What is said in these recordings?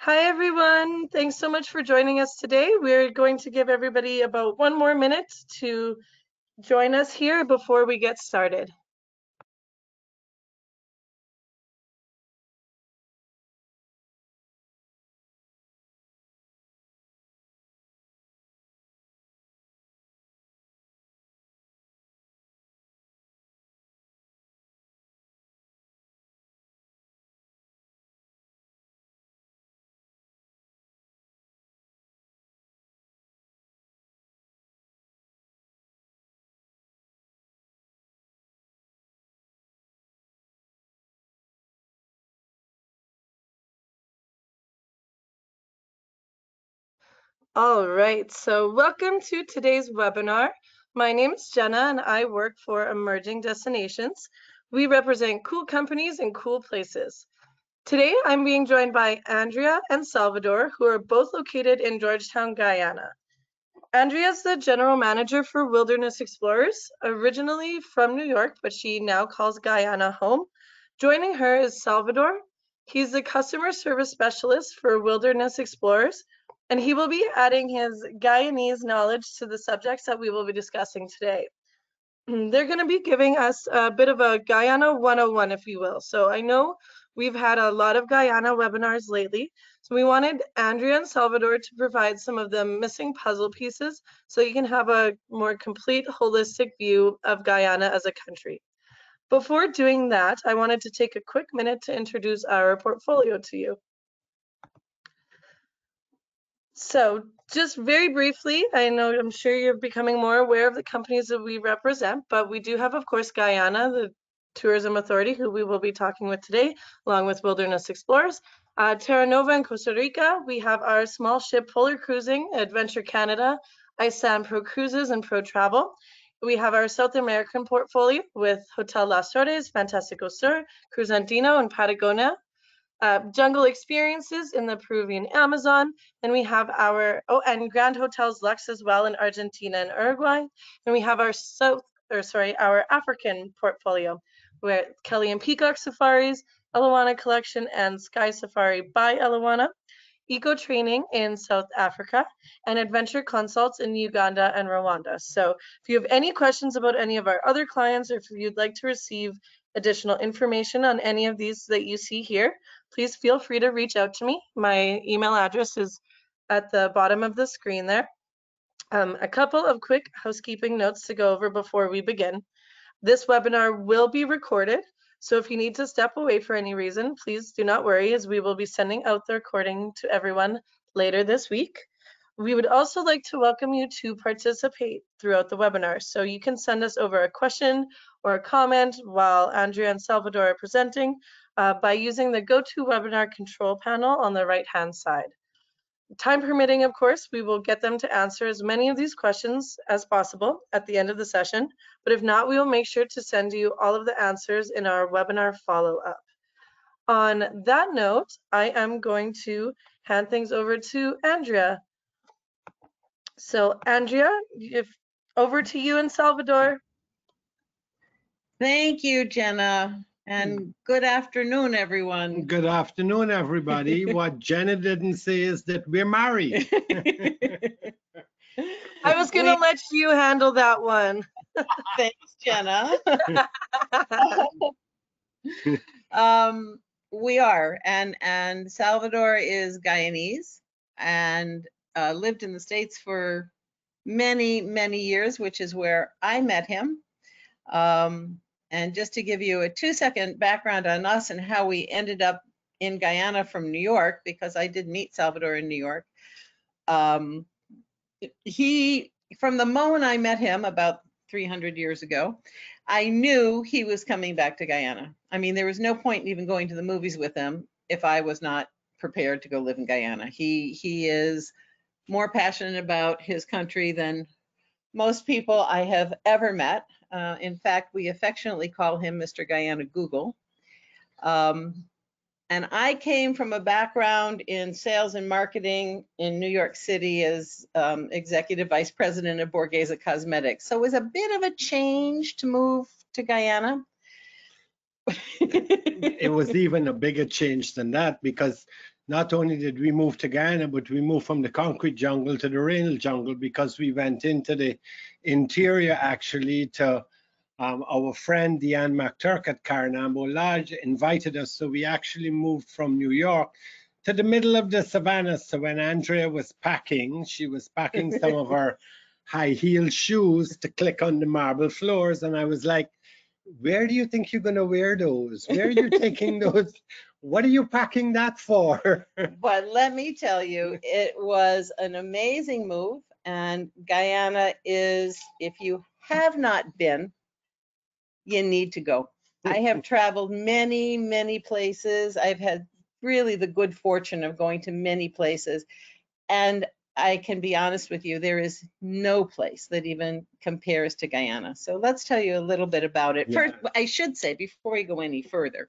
Hi, everyone. Thanks so much for joining us today. We're going to give everybody about 1 more minute to join us here before we get started. All right, so welcome to today's webinar. My name is Jenna and I work for Emerging Destinations. We represent cool companies and cool places. Today, I'm being joined by Andrea and Salvador, who are both located in Georgetown, Guyana. Andrea is the general manager for Wilderness Explorers, originally from New York, but she now calls Guyana home. Joining her is Salvador. He's the customer service specialist for Wilderness Explorers, and he will be adding his Guyanese knowledge to the subjects that we will be discussing today. They're going to be giving us a bit of a Guyana 101, if you will. So I know we've had a lot of Guyana webinars lately. So we wanted Andrea and Salvador to provide some of the missing puzzle pieces so you can have a more complete, holistic view of Guyana as a country. Before doing that, I wanted to take a quick minute to introduce our portfolio to you. So just very briefly, I'm sure you're becoming more aware of the companies that we represent, but we do have, of course, Guyana, the tourism authority, who we will be talking with today, along with Wilderness Explorers. Terra Nova in Costa Rica, we have our small ship Polar Cruising, Adventure Canada, Iceland Pro Cruises and Pro Travel. We have our South American portfolio with Hotel Las Torres, Fantastico Sur, Cruz Andino, and Patagonia. Jungle experiences in the Peruvian Amazon. Then we have our, and Grand Hotels Lux as well in Argentina and Uruguay. And we have our our African portfolio, where Kelly and Peacock Safaris, Eliwana Collection, and Sky Safari by Eliwana, Eco Training in South Africa, and Adventure Consults in Uganda and Rwanda. So if you have any questions about any of our other clients, or if you'd like to receive additional information on any of these that you see here, please feel free to reach out to me. My email address is at the bottom of the screen there. A couple of quick housekeeping notes to go over before we begin. This webinar will be recorded, so if you need to step away for any reason, please do not worry, as we will be sending out the recording to everyone later this week. We would also like to welcome you to participate throughout the webinar. So you can send us over a question or a comment while Andrea and Salvador are presenting by using the GoToWebinar control panel on the right-hand side. Time permitting, of course, we will get them to answer as many of these questions as possible at the end of the session, but if not, we will make sure to send you all of the answers in our webinar follow-up. On that note, I am going to hand things over to Andrea. So Andrea, over to you and Salvador. Thank you, Jenna, and good afternoon, everyone. Good afternoon, everybody. What Jenna didn't say is that we're married. I was going to let you handle that one. Thanks, Jenna. We are, and Salvador is Guyanese and lived in the States for many, many years, which is where I met him. And just to give you a 2-second background on us and how we ended up in Guyana from New York, because I did meet Salvador in New York. From the moment I met him about 300 years ago, I knew he was coming back to Guyana. I mean, there was no point in even going to the movies with him if I was not prepared to go live in Guyana. He is more passionate about his country than most people I have ever met. In fact, we affectionately call him Mr. Guyana Google. And I came from a background in sales and marketing in New York City as executive vice president of Borghese Cosmetics. So it was a bit of a change to move to Guyana. It was even a bigger change than that, because not only did we move to Guyana, but we moved from the concrete jungle to the rainal jungle, because we went into the interior actually to our friend Deanne McTurk at Carnambo Lodge invited us. So we actually moved from New York to the middle of the savannah. So when Andrea was packing, she was packing some of her high heel shoes to click on the marble floors. And I was like, where do you think you're going to wear those? Where are you taking those? What are you packing that for? But let me tell you, it was an amazing move. And Guyana is, if you have not been, you need to go. I have traveled many, many places. I've had really the good fortune of going to many places. And I can be honest with you, there is no place that even compares to Guyana. So let's tell you a little bit about it. Yeah. First, I should say, before we go any further,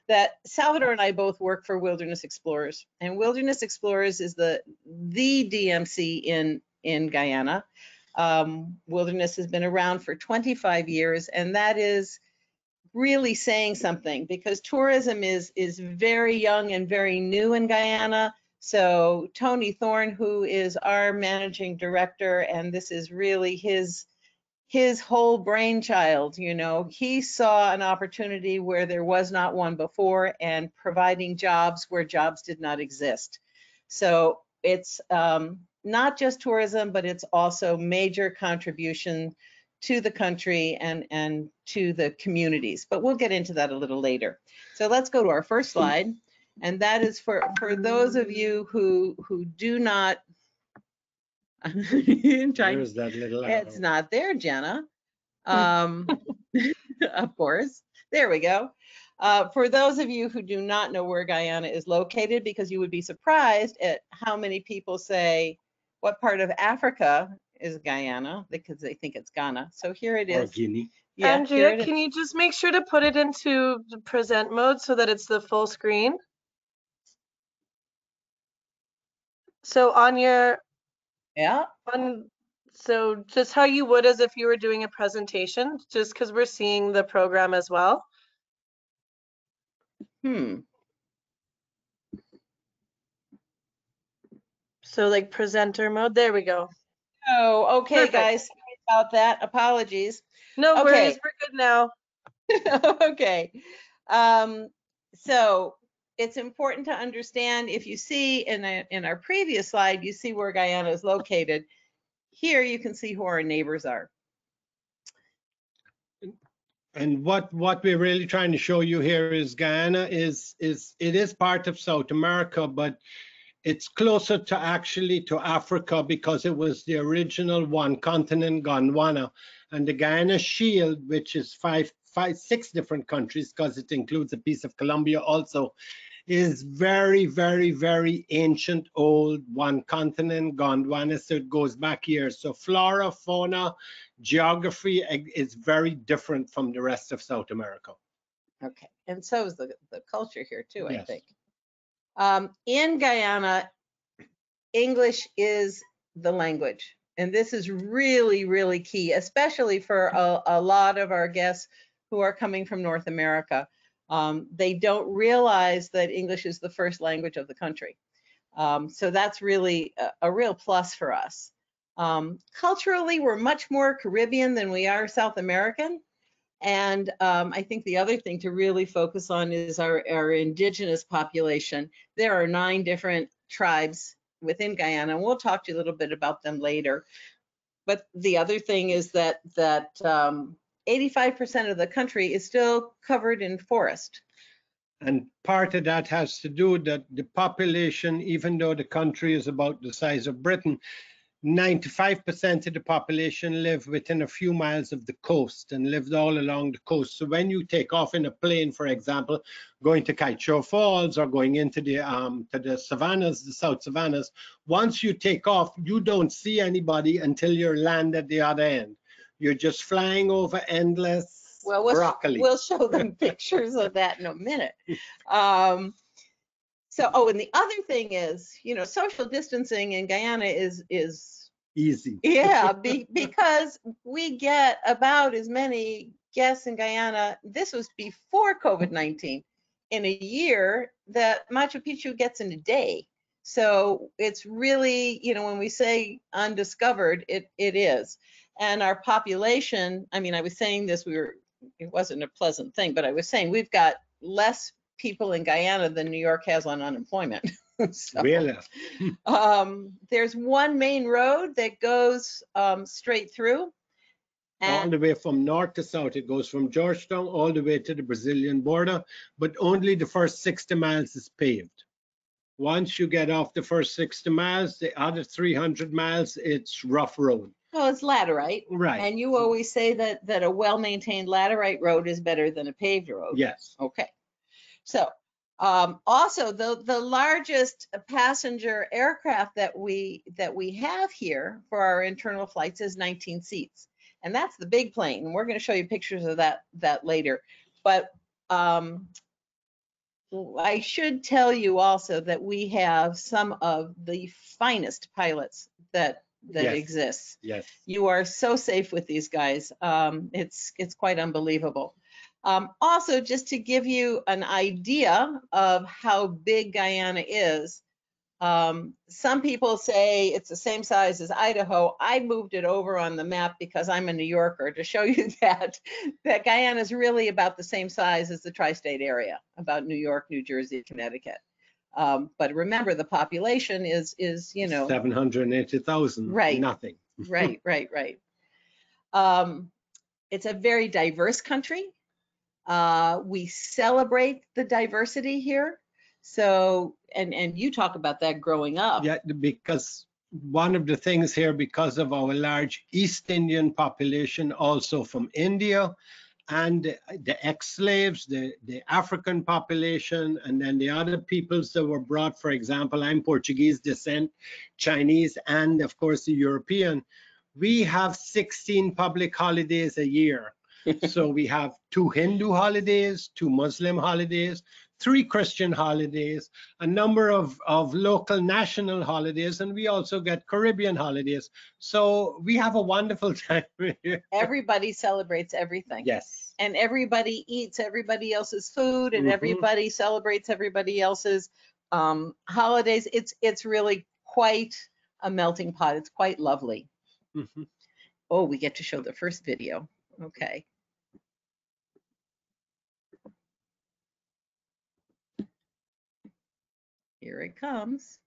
that Salvador and I both work for Wilderness Explorers. And Wilderness Explorers is the DMC in Guyana. Wilderness has been around for 25 years, and that is really saying something, because tourism is very young and very new in Guyana. So Tony Thorne, who is our managing director, and this is really his whole brainchild, you know, he saw an opportunity where there was not one before, and providing jobs where jobs did not exist. So it's not just tourism, but it's also major contribution to the country and to the communities. But we'll get into that a little later. So let's go to our first slide. And that is for those of you who do not, There's that little arrow. it's not there, Jenna. Of course, there we go. For those of you who do not know where Guyana is located, because you would be surprised at how many people say, what part of Africa is Guyana? Because they think it's Ghana. So here it Or is. Guinea. Yeah, Andrea, can you just make sure to put it into the present mode so that it's the full screen? So on your, yeah. so just how you would as if you were doing a presentation, just because we're seeing the program as well. So like presenter mode, there we go. Oh, okay, Perfect. guys, sorry about that. Apologies. No Okay. worries, we're good now. Okay. So it's important to understand, if you see in our previous slide, you see where Guyana is located. Here you can see who our neighbors are. And what we're really trying to show you here is Guyana it is part of South America, but it's closer to actually to Africa, because it was the original one continent, Gondwana, and the Guyana Shield, which is six different countries, because it includes a piece of Colombia also, is very, very, very ancient, old one continent, Gondwana. So it goes back years. So flora, fauna, geography is very different from the rest of South America. Okay, and so is the culture here too, Yes. I think. In Guyana, English is the language. And this is really, really key, especially for a lot of our guests who are coming from North America. They don't realize that English is the first language of the country. So that's really a real plus for us. Culturally, we're much more Caribbean than we are South American. And I think the other thing to really focus on is our indigenous population. There are 9 different tribes within Guyana, and we'll talk to you a little bit about them later. But the other thing is that 85% of the country is still covered in forest. And part of that has to do that the population, even though the country is about the size of Britain, 95% of the population live within a few miles of the coast and lived all along the coast. So when you take off in a plane, for example, going to Kaiecho Falls or going into the savannas, the South Savannas, once you take off, you don't see anybody until you're land at the other end. You're just flying over endless broccoli. We'll show them pictures of that in a minute. So, and the other thing is, you know, social distancing in Guyana is easy. Yeah, because we get about as many guess in Guyana, this was before COVID-19, in a year that Machu Picchu gets in a day. So it's really, you know, when we say undiscovered, it is. And our population, I mean, I was saying this, it wasn't a pleasant thing, but I was saying we've got less people in Guyana than New York has on unemployment. So, Really? there's one main road that goes straight through. All the way from north to south. It goes from Georgetown all the way to the Brazilian border, but only the first 60 miles is paved. Once you get off the first 60 miles, the other 300 miles, it's rough road. Well, it's laterite. Right. And you always say that a well-maintained laterite road is better than a paved road. Yes. Okay. So also the largest passenger aircraft that we have here for our internal flights is 19 seats. And that's the big plane. And we're going to show you pictures of that later. But I should tell you also that we have some of the finest pilots that Yes. exists. Yes. You are so safe with these guys. It's quite unbelievable. Also, just to give you an idea of how big Guyana is, some people say it's the same size as Idaho. I moved it over on the map because I'm a New Yorker to show you that Guyana is really about the same size as the tri-state area, about New York, New Jersey, Connecticut. But remember, the population is you know 780,000. Right. Nothing. Right. It's a very diverse country. We celebrate the diversity here. So, and you talk about that growing up. Yeah, because one of the things here, because of our large East Indian population, also from India, and the ex-slaves, the African population, and then the other peoples that were brought, for example, I'm Portuguese descent, Chinese, and of course the European, we have 16 public holidays a year. So we have 2 Hindu holidays, 2 Muslim holidays, 3 Christian holidays, a number of local national holidays, and we also get Caribbean holidays. So we have a wonderful time here. Everybody celebrates everything. Yes. And everybody eats everybody else's food, and everybody celebrates everybody else's holidays. It's really quite a melting pot. It's quite lovely. Oh, we get to show the first video. Okay. Here it comes.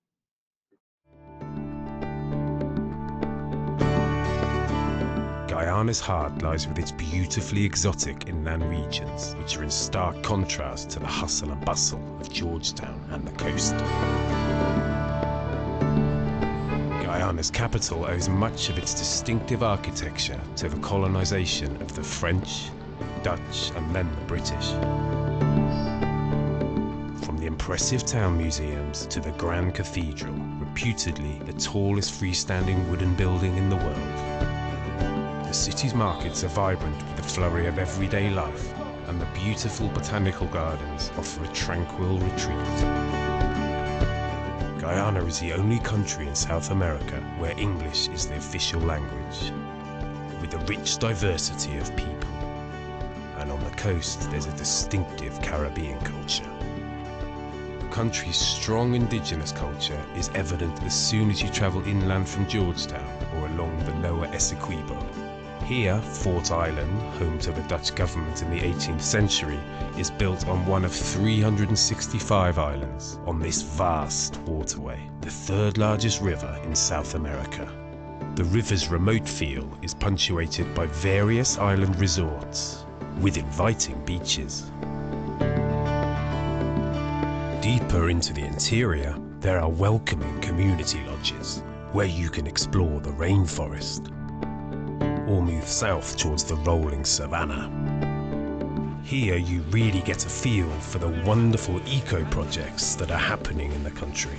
Guyana's heart lies with its beautifully exotic inland regions, which are in stark contrast to the hustle and bustle of Georgetown and the coast. Guyana's capital owes much of its distinctive architecture to the colonization of the French, Dutch, and then the British. From the impressive town museums to the Grand Cathedral, reputedly the tallest freestanding wooden building in the world. The city's markets are vibrant with the flurry of everyday life, and the beautiful botanical gardens offer a tranquil retreat. Guyana is the only country in South America where English is the official language, with a rich diversity of people. And on the coast, there's a distinctive Caribbean culture. The country's strong indigenous culture is evident as soon as you travel inland from Georgetown or along the lower Essequibo. Here, Fort Island, home to the Dutch government in the 18th century, is built on one of 365 islands on this vast waterway, the 3rd largest river in South America. The river's remote feel is punctuated by various island resorts with inviting beaches. Deeper into the interior, there are welcoming community lodges where you can explore the rainforest or move south towards the rolling savannah. Here you really get a feel for the wonderful eco-projects that are happening in the country.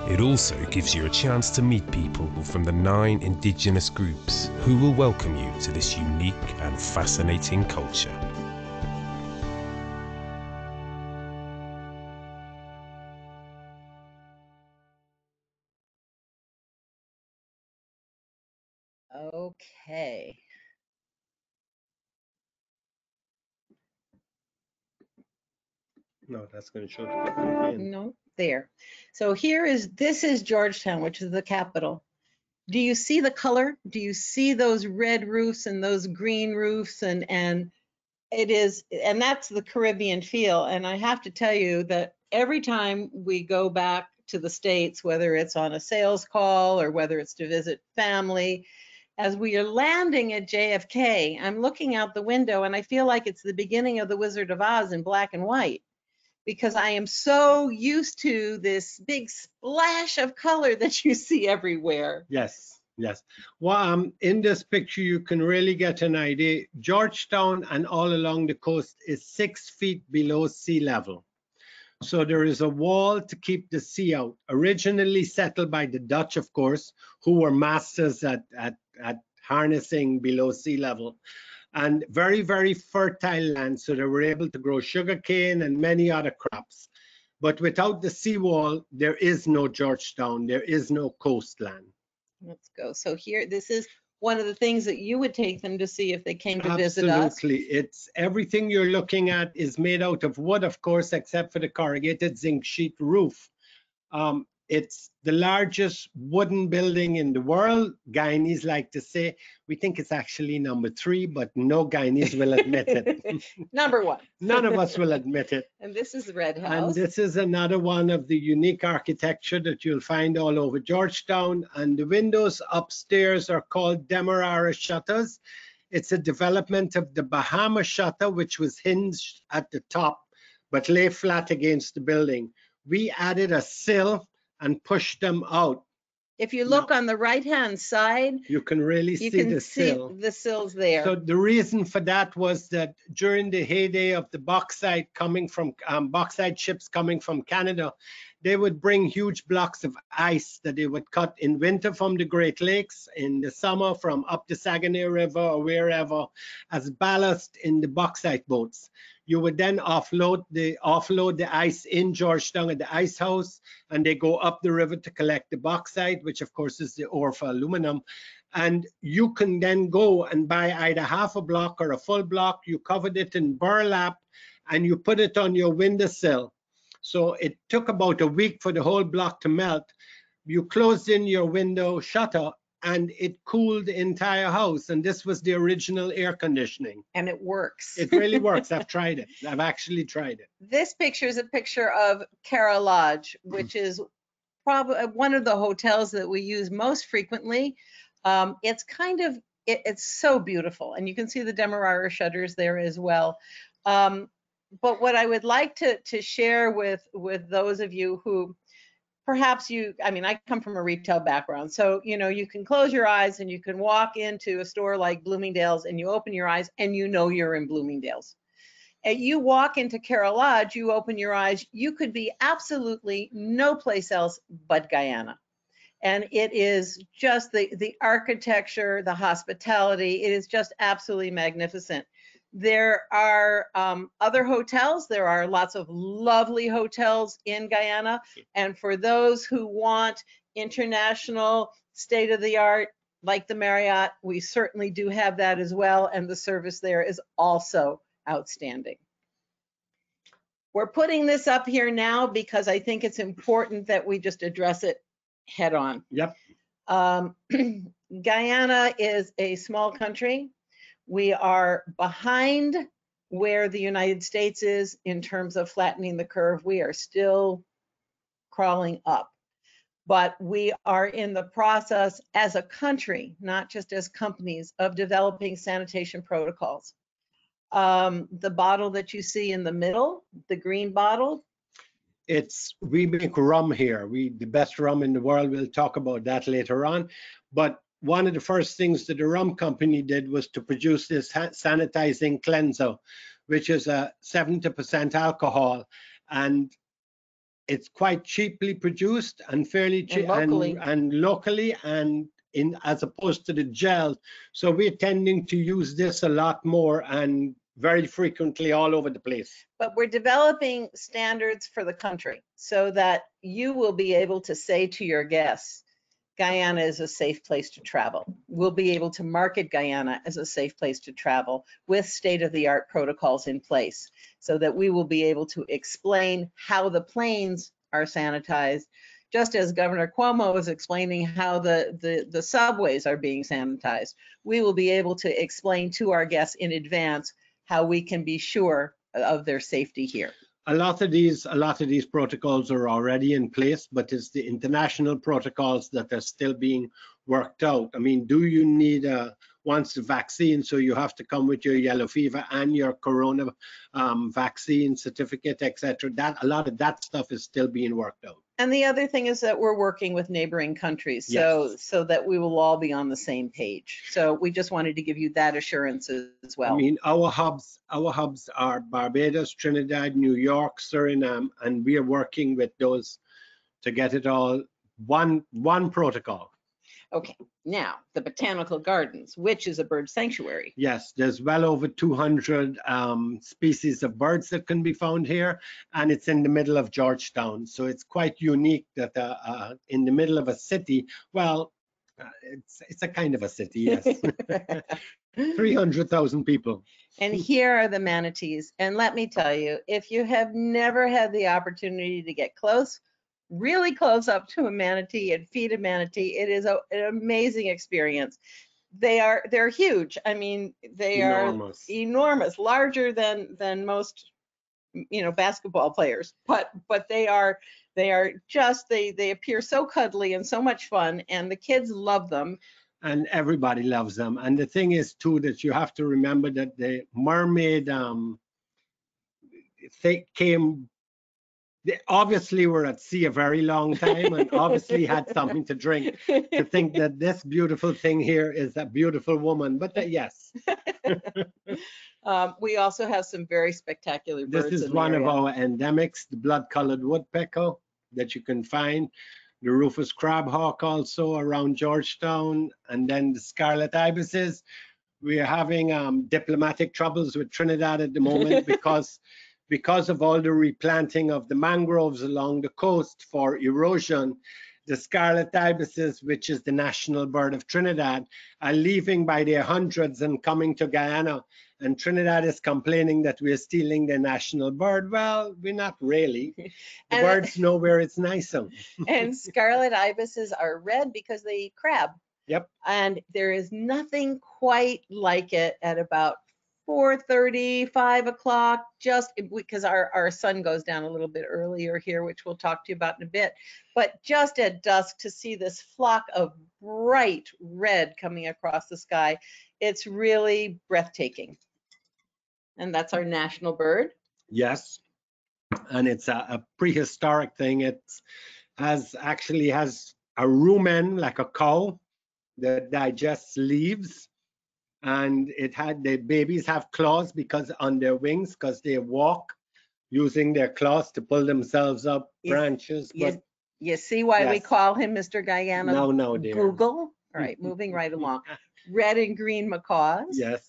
It also gives you a chance to meet people from the 9 indigenous groups who will welcome you to this unique and fascinating culture. Okay. No, that's going to show the picture again. No, there. So this is Georgetown, which is the capital. Do you see the color? Do you see those red roofs and those green roofs? And that's the Caribbean feel. And I have to tell you that every time we go back to the States, whether it's on a sales call or whether it's to visit family, as we are landing at JFK, I'm looking out the window and I feel like it's the beginning of the Wizard of Oz in black and white, because I am so used to this big splash of color that you see everywhere. Yes, yes. Well, in this picture, you can really get an idea. Georgetown and all along the coast is 6 feet below sea level. So there is a wall to keep the sea out. Originally settled by the Dutch, of course, who were masters at harnessing below sea level. And very, very fertile land, so they were able to grow sugarcane and many other crops. But without the seawall, there is no Georgetown, there is no coastland. Let's go. So here, this is one of the things that you would take them to see if they came to visit us. Absolutely. It's everything you're looking at is made out of wood, of course, except for the corrugated zinc sheet roof. It's the largest wooden building in the world. Guyanese like to say, we think it's actually number 3, but no Guyanese will admit it. Number 1. None of us will admit it. And this is the Red House. And this is another one of the unique architecture that you'll find all over Georgetown. And the windows upstairs are called Demerara shutters. It's a development of the Bahama shutter, which was hinged at the top, but lay flat against the building. We added a sill and push them out. If you look on the right-hand side, you can really see the sill. The sills there. So the reason for that was that during the heyday of the bauxite coming from bauxite ships coming from Canada, they would bring huge blocks of ice that they would cut in winter from the Great Lakes, in the summer from up the Saguenay River or wherever, as ballast in the bauxite boats. You would then offload the ice in Georgetown at the ice house, and they go up the river to collect the bauxite, which of course is the ore for aluminum. And you can then go and buy either half a block or a full block. You covered it in burlap and you put it on your windowsill. So it took about a week for the whole block to melt. You closed in your window shutter and it cooled the entire house. And this was the original air conditioning. And it works. It really works. I've tried it. I've actually tried it. This picture is a picture of Cara Lodge, which is probably one of the hotels that we use most frequently. It's it's so beautiful. And you can see the Demerara shutters there as well. But what I would like to share with those of you who perhaps I come from a retail background, so you can close your eyes and you can walk into a store like Bloomingdale's and you open your eyes and you're in Bloomingdale's. And you walk into Cara Lodge, you open your eyes, you could be absolutely no place else but Guyana. And it is just the architecture, the hospitality, it is just absolutely magnificent. There are other hotels. There are lots of lovely hotels in Guyana. And for those who want international state-of-the-art, like the Marriott, we certainly do have that as well. And the service there is also outstanding. We're putting this up here now because I think it's important that we just address it head on. Yep. Guyana is a small country. We are behind where the United States is in terms of flattening the curve. We are still crawling up, but we are in the process as a country, not just as companies, of developing sanitation protocols. The bottle that you see in the middle, the green bottle, we make rum here. The best rum in the world. We'll talk about that later on. But one of the first things that the rum company did was to produce this sanitizing cleanser, which is a 70% alcohol, and it's quite cheaply produced and fairly cheap and locally and as opposed to the gel. So we're tending to use this a lot more and very frequently all over the place. But we're developing standards for the country so that you will be able to say to your guests, Guyana is a safe place to travel. We'll be able to market Guyana as a safe place to travel with state-of-the-art protocols in place so that we will be able to explain how the planes are sanitized, just as Governor Cuomo is explaining how the subways are being sanitized. We will be able to explain to our guests in advance how we can be sure of their safety here. A lot of these protocols are already in place, but it's the international protocols that are still being worked out. I mean, do you need once the vaccine, so you have to come with your yellow fever and your corona vaccine certificate, etc. That a lot of that stuff is still being worked out. And the other thing is that we're working with neighboring countries, so that we will all be on the same page. So we just wanted to give you that assurance as well. I mean, our hubs are Barbados, Trinidad, New York, Suriname, and we are working with those to get it all one protocol. Okay, now the botanical gardens, which is a bird sanctuary. Yes, there's well over 200 species of birds that can be found here, and it's in the middle of Georgetown. So it's quite unique that in the middle of a city, well, it's a kind of a city, yes. 300,000 people. And here are the manatees. And let me tell you, if you have never had the opportunity to get close, really close up to a manatee and feed a manatee, it is an amazing experience. They're huge. I mean, they Enormous. are enormous, larger than most, basketball players. But they appear so cuddly and so much fun, and the kids love them. And everybody loves them. And the thing is too that you have to remember that the mermaid they obviously were at sea a very long time and obviously had something to drink to think that this beautiful thing here is a beautiful woman. But yes. We also have some very spectacular birds. This is one of our endemics, the blood-colored woodpecker that you can find. The Rufus crabhawk also around Georgetown, and then the scarlet ibises. We are having diplomatic troubles with Trinidad at the moment because of all the replanting of the mangroves along the coast for erosion. The scarlet ibises, which is the national bird of Trinidad, are leaving by their hundreds and coming to Guyana. And Trinidad is complaining that we're stealing their national bird. Well, we're not really. The birds know where it's nicer. And scarlet ibises are red because they eat crab. Yep. And there is nothing quite like it at about 4:30, 5 o'clock, just because our sun goes down a little bit earlier here, which we'll talk to you about in a bit. But just at dusk, to see this flock of bright red coming across the sky, it's really breathtaking. And that's our national bird. Yes, and it's a prehistoric thing. It actually has a rumen like a cow that digests leaves. And the babies have claws because on their wings, because they walk using their claws to pull themselves up branches. You see why we call him Mr. Guyana? No, dear. Google. All right, moving right along. Red and green macaws. Yes.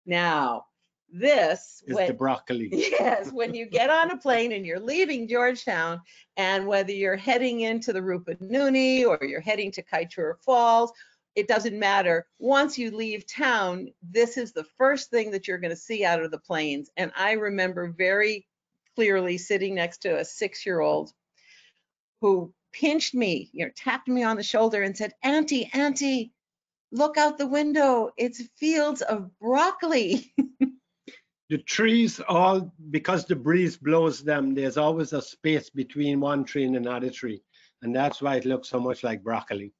Now, this is the broccoli. Yes, when you get on a plane and you're leaving Georgetown, and whether you're heading into the Rupununi or you're heading to Kaieteur Falls, it doesn't matter. Once you leave town, this is the first thing that you're going to see out of the planes. And I remember very clearly sitting next to a 6-year-old who pinched me, tapped me on the shoulder and said, Auntie, look out the window. It's fields of broccoli. The trees because the breeze blows them, there's always a space between one tree and another tree. And that's why it looks so much like broccoli.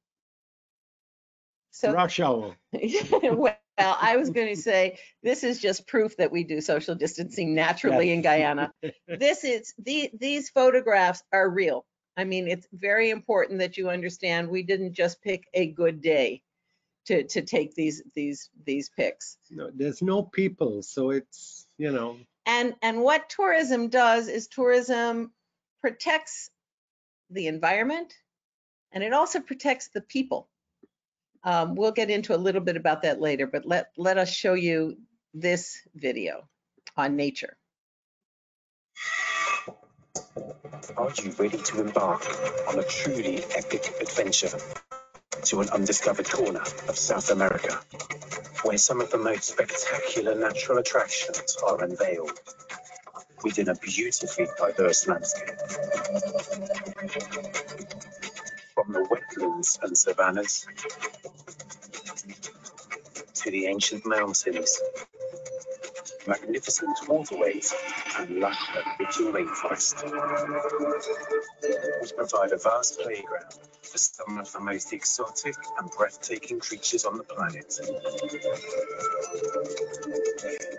So, rush hour. Well, I was going to say, this is just proof that we do social distancing naturally in Guyana. These photographs are real. I mean, it's very important that you understand we didn't just pick a good day to take these pics. No, there's no people, so it's, And what tourism does is tourism protects the environment, and it also protects the people. We'll get into a little bit about that later, but let us show you this video on nature. Are you ready to embark on a truly epic adventure? to an undiscovered corner of South America, where some of the most spectacular natural attractions are unveiled within a beautifully diverse landscape. From the wetlands and savannas to the ancient mountains, magnificent waterways and lush and rich rainforest, which provide a vast playground for some of the most exotic and breathtaking creatures on the planet,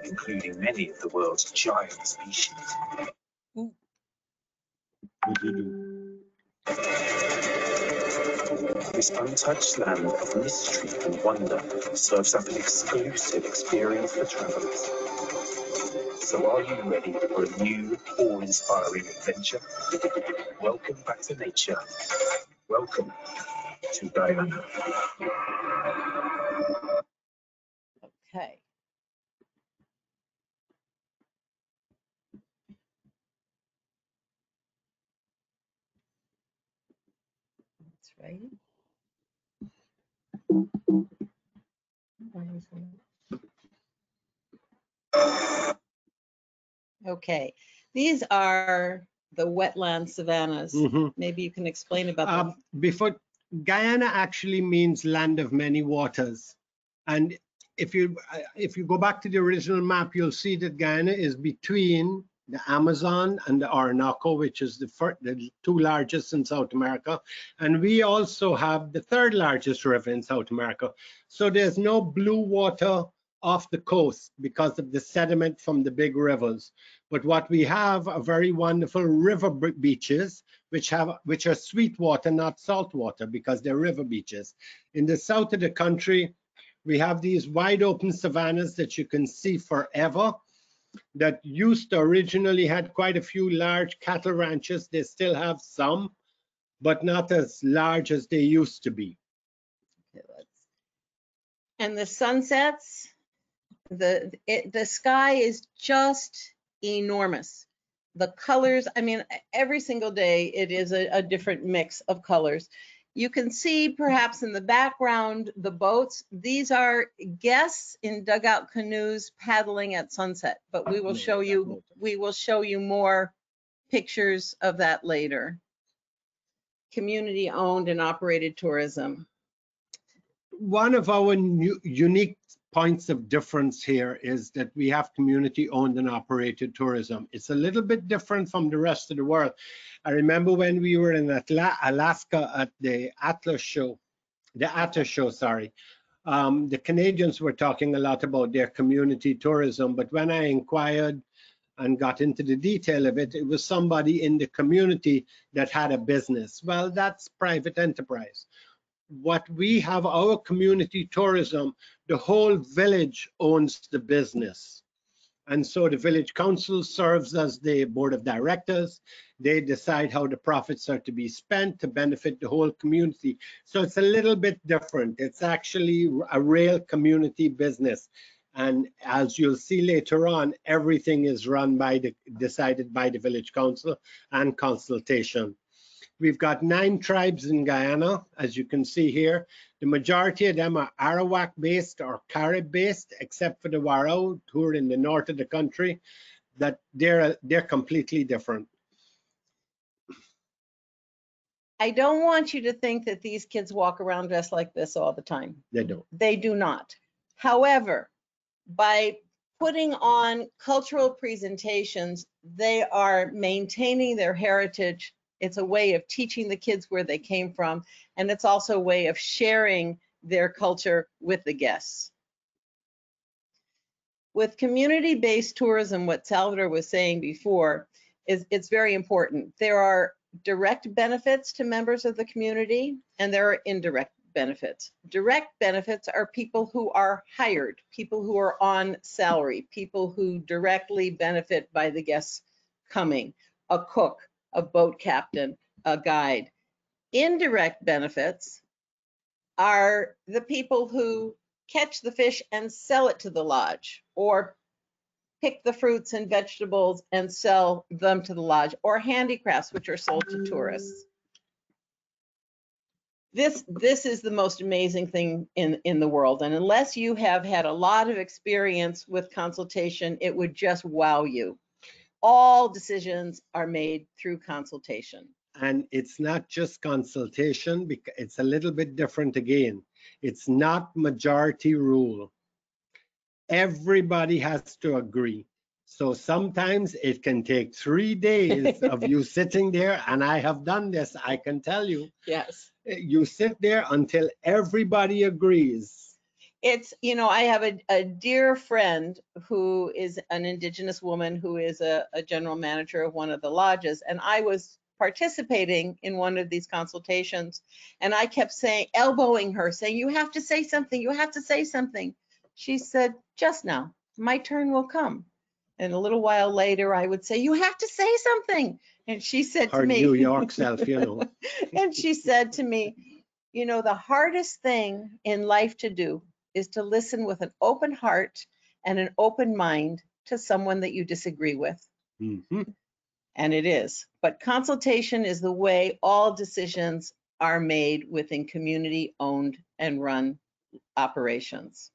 including many of the world's giant species. What do you do? This untouched land of mystery and wonder serves up an exclusive experience for travelers. So are you ready for a new, awe-inspiring adventure? Welcome back to nature. Welcome to Guyana. Okay. That's right. Okay, these are the wetland savannas. Mhm. Maybe you can explain about them. Before, Guyana actually means land of many waters. And if you go back to the original map, you'll see that Guyana is between the Amazon and the Orinoco, which is the two largest in South America. And we also have the third largest river in South America. So there's no blue water off the coast because of the sediment from the big rivers. But what we have are very wonderful river beaches, which are sweet water, not salt water, because they're river beaches. In the south of the country, we have these wide open savannas that you can see forever, that used to originally had quite a few large cattle ranches. They still have some, but not as large as they used to be. Okay, and the sunsets, the sky is just enormous. The colors, I mean, every single day it is a different mix of colors. You can see perhaps in the background the boats. These are guests in dugout canoes paddling at sunset, but we will show you more pictures of that later. Community owned and operated tourism. One of our unique points of difference here is that we have community owned and operated tourism. It's a little bit different from the rest of the world. I remember when we were in Alaska at the Atta show, the Canadians were talking a lot about their community tourism, but when I inquired and got into the detail of it, it was somebody in the community that had a business. Well, that's private enterprise. What we have, our community tourism, the whole village owns the business. And so the village council serves as the board of directors. They decide how the profits are to be spent to benefit the whole community. So it's a little bit different. It's actually a real community business. And as you'll see later on, everything is run decided by the village council and consultation. We've got 9 tribes in Guyana, as you can see here. The majority of them are Arawak-based or Carib-based, except for the Warao, who are in the north of the country. That they're completely different. I don't want you to think that these kids walk around dressed like this all the time. They don't. They do not. However, by putting on cultural presentations, they are maintaining their heritage. It's a way of teaching the kids where they came from, and it's also a way of sharing their culture with the guests. With community-based tourism, what Salvador was saying before is it's very important. There are direct benefits to members of the community, and there are indirect benefits. Direct benefits are people who are hired, people who are on salary, people who directly benefit by the guests coming, a cook, a boat captain, a guide. Indirect benefits are the people who catch the fish and sell it to the lodge, or pick the fruits and vegetables and sell them to the lodge, or handicrafts, which are sold to tourists. This is the most amazing thing in the world. And unless you have had a lot of experience with consultation, it would just wow you. All decisions are made through consultation. And it's not just consultation, because it's a little bit different again. It's not majority rule. Everybody has to agree. So sometimes it can take 3 days of you sitting there, and I have done this, I can tell you. Yes. You sit there until everybody agrees. It's, I have a dear friend who is an Indigenous woman who is a general manager of one of the lodges, and I was participating in one of these consultations, and I kept elbowing her, saying, you have to say something, you have to say something. She said, just now, my turn will come. And a little while later, I would say, you have to say something. And she said to me, New York self, and she said to me, the hardest thing in life to do is to listen with an open heart and an open mind to someone that you disagree with. Mm-hmm. And it is. But consultation is the way all decisions are made within community-owned and run operations.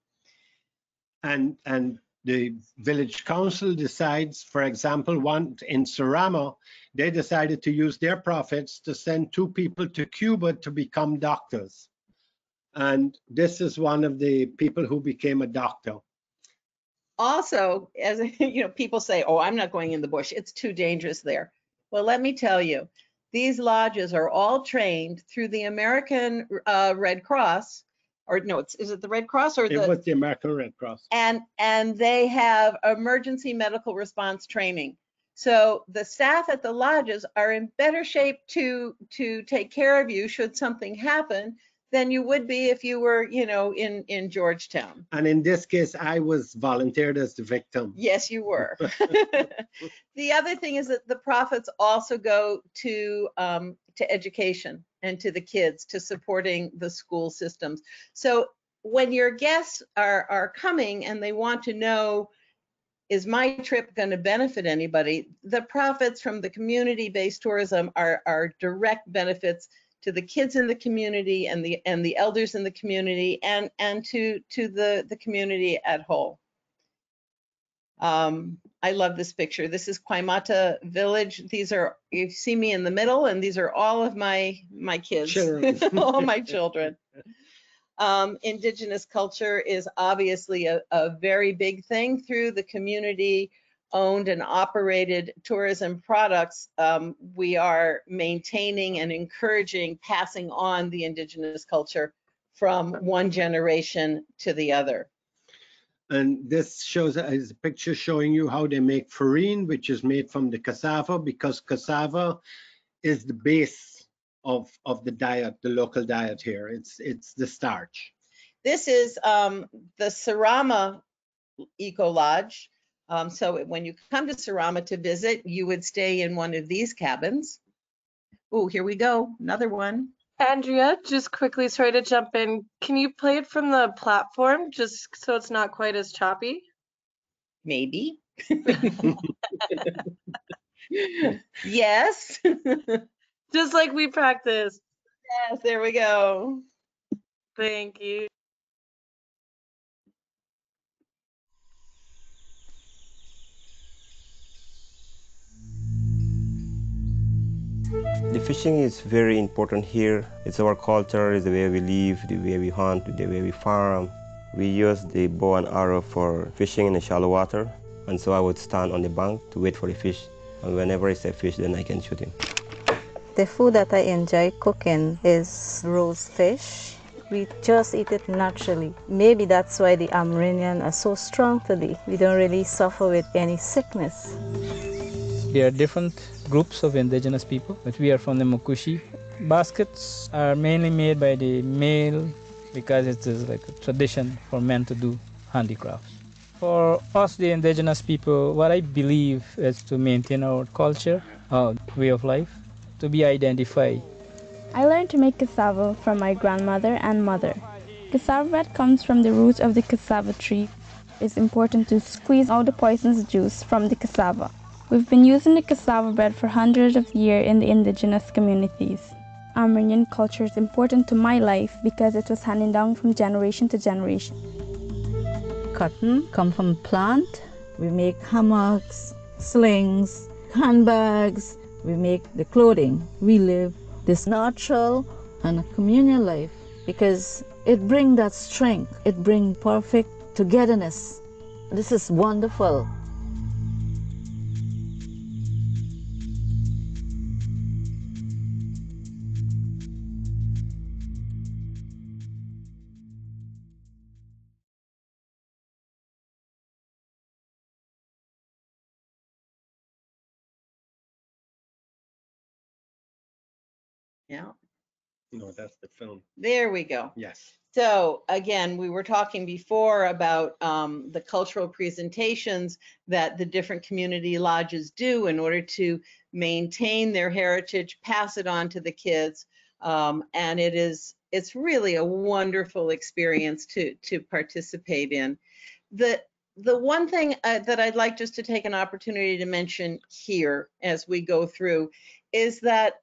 And the village council decides, for example, one in Surama, they decided to use their profits to send 2 people to Cuba to become doctors. And this is one of the people who became a doctor. Also, as people say, oh, I'm not going in the bush, it's too dangerous there. Well, let me tell you, these lodges are all trained through the American Red Cross, or no, is it the Red Cross or It was the American Red Cross. And they have emergency medical response training. So the staff at the lodges are in better shape to take care of you should something happen than you would be if you were, in Georgetown. And in this case, I was volunteered as the victim. Yes, you were. The other thing is that the profits also go to education and to the kids, to supporting the school systems. So when your guests are coming and they want to know, is my trip going to benefit anybody? The profits from the community-based tourism are direct benefits to the kids in the community and the elders in the community and to the community at whole. I love this picture. This is Quaimata Village. You see me in the middle, and these are all of my kids, all my children. Indigenous culture is obviously a very big thing. Through the community-owned and operated tourism products, we are maintaining and encouraging passing on the Indigenous culture from one generation to the other. And this shows is a picture showing you how they make farine, which is made from the cassava, because cassava is the base of the diet, the local diet here. It's the starch. This is the Surama Eco Lodge. So when you come to Surama to visit, you would stay in one of these cabins. Oh, here we go, another one. Andrea, just quickly, sorry to jump in. Can you play it from the platform just so it's not quite as choppy? Maybe. Yes. Just like we practiced. Yes, there we go. Thank you. The fishing is very important here. It's our culture, it's the way we live, the way we hunt, the way we farm. We use the bow and arrow for fishing in the shallow water, and so I would stand on the bank to wait for the fish, and whenever I see a fish, then I can shoot him. The food that I enjoy cooking is roast fish. We just eat it naturally. Maybe that's why the Amerindian are so strong today. We don't really suffer with any sickness. There are different groups of indigenous people, but we are from the Mukushi. Baskets are mainly made by the male because it is like a tradition for men to do handicrafts. For us, the indigenous people, what I believe is to maintain our culture, our way of life, to be identified. I learned to make cassava from my grandmother and mother. Cassava bread comes from the root of the cassava tree. It's important to squeeze out the poisonous juice from the cassava. We've been using the cassava bread for hundreds of years in the indigenous communities. Amerindian culture is important to my life because it was handed down from generation to generation. Cotton comes from plant. We make hammocks, slings, handbags. We make the clothing. We live this natural and communal life because it brings that strength. It brings perfect togetherness. This is wonderful. Yeah, No, that's the film. there we go. Yes. So again, we were talking before about the cultural presentations that the different community lodges do in order to maintain their heritage, pass it on to the kids. And it's really a wonderful experience to participate in. The one thing that I'd like just to take an opportunity to mention here as we go through is that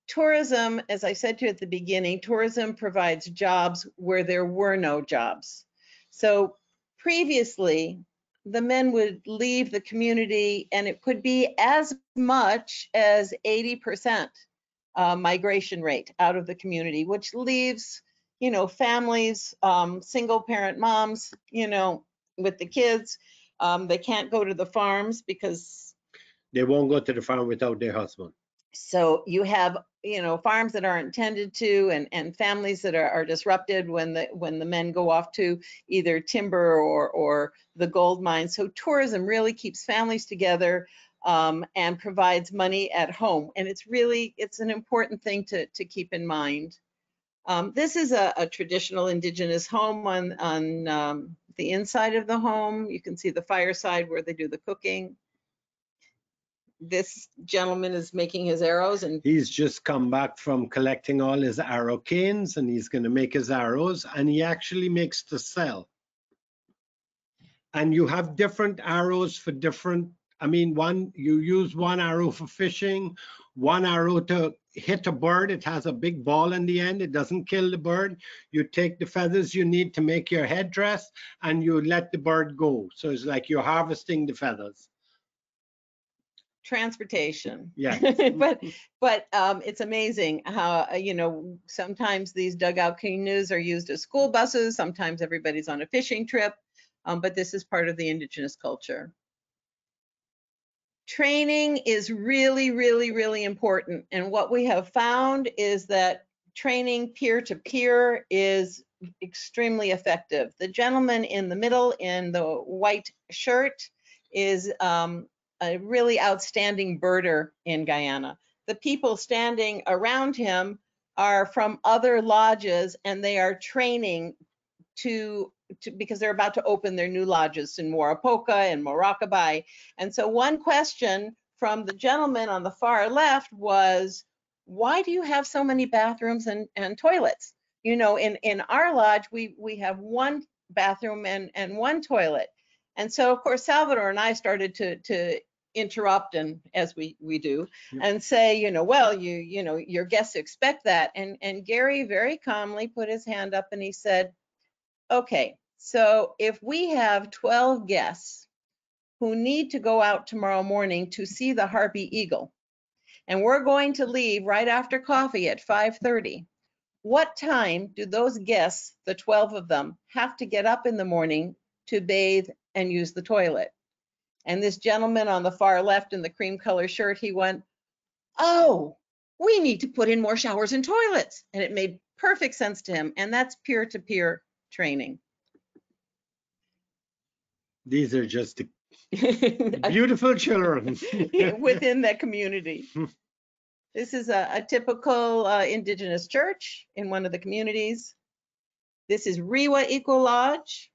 tourism, as I said to you at the beginning, tourism provides jobs where there were no jobs. So previously, the men would leave the community and it could be as much as 80% migration rate out of the community, which leaves, families, single parent moms, with the kids. They can't go to the farms because They won't go to the farm without their husband. so you have, farms that aren't tended to and families that are disrupted when the men go off to either timber or the gold mine. So tourism really keeps families together and provides money at home. And it's an important thing to keep in mind. This is a traditional indigenous home on the inside of the home. You can see the fireside where they do the cooking. This gentleman is making his arrows and He's just come back from collecting all his arrow canes and he's going to make his arrows, and he actually makes to sell. And you have different arrows for different, you use one arrow for fishing, one arrow to hit a bird. It has a big ball in the end. It doesn't kill the bird. You take the feathers you need to make your headdress and you let the bird go. So it's like you're harvesting the feathers. transportation. Yeah. but it's amazing how sometimes these dugout canoes are used as school buses, sometimes everybody's on a fishing trip, but this is part of the indigenous culture. Training is really, really, really important, and what we have found is that training peer-to-peer is extremely effective. The gentleman in the middle in the white shirt is a really outstanding birder in Guyana. The people standing around him are from other lodges and they are training because they're about to open their new lodges in Morapoka and Morakabai. And so one question from the gentleman on the far left was, why do you have so many bathrooms and toilets? In our lodge, we have one bathroom and one toilet. And so, of course, Salvador and I started to interrupt, and as we do, and say, well, your guests expect that. And Gary very calmly put his hand up and he said, okay, so if we have 12 guests who need to go out tomorrow morning to see the harpy eagle, and we're going to leave right after coffee at 5:30, what time do those guests, the 12 of them, have to get up in the morning to bathe and use the toilet? And this gentleman on the far left in the cream color shirt, he went, oh, we need to put in more showers and toilets. And it made perfect sense to him. And that's peer-to-peer training. These are just beautiful children within that community. This is a typical indigenous church in one of the communities. This is Rewa Eco Lodge.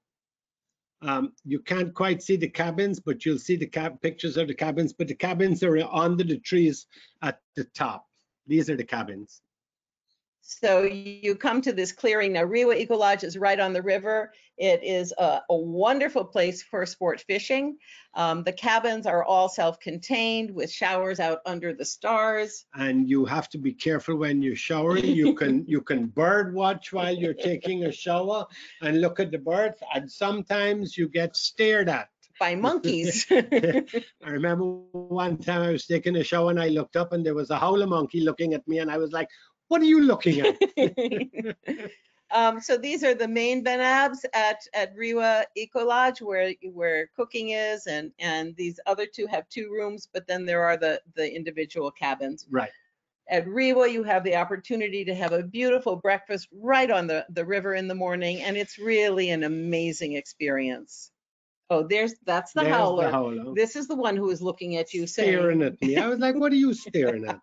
You can't quite see the cabins, but you'll see the pictures of the cabins, but the cabins are under the trees at the top. These are the cabins. So you come to this clearing. Now, Rewa Eco Lodge is right on the river. It is a wonderful place for sport fishing. The cabins are all self-contained with showers out under the stars. And you have to be careful when you're showering. You can bird watch while you're taking a shower and look at the birds. And sometimes you get stared at by monkeys. I remember one time I was taking a shower and I looked up and there was a howler monkey looking at me and I was like, what are you looking at? So these are the main benabs at Rewa Eco Lodge where cooking is, and these other two have 2 rooms, but then there are the individual cabins. Right. At Rewa, you have the opportunity to have a beautiful breakfast right on the river in the morning, and it's really an amazing experience. Oh, that's the howler. The howler. This is the one who is looking at you, staring at me. I was like, what are you staring at?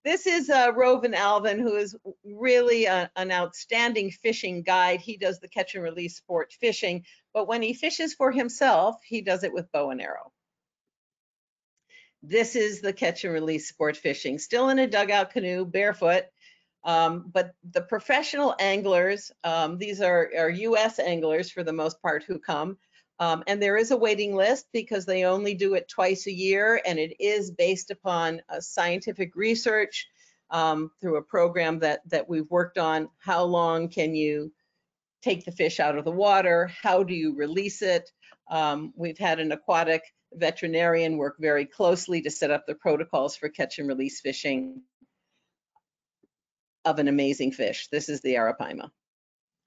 This is Rovin Alvin, who is really an outstanding fishing guide. He does the catch and release sport fishing, but when he fishes for himself, he does it with bow and arrow. This is the catch and release sport fishing, still in a dugout canoe, barefoot. But the professional anglers, these are US anglers for the most part who come. And there is a waiting list because they only do it twice a year, and it is based upon scientific research through a program that we've worked on. How long can you take the fish out of the water? How do you release it? We've had an aquatic veterinarian work very closely to set up the protocols for catch and release fishing of an amazing fish. This is the arapaima.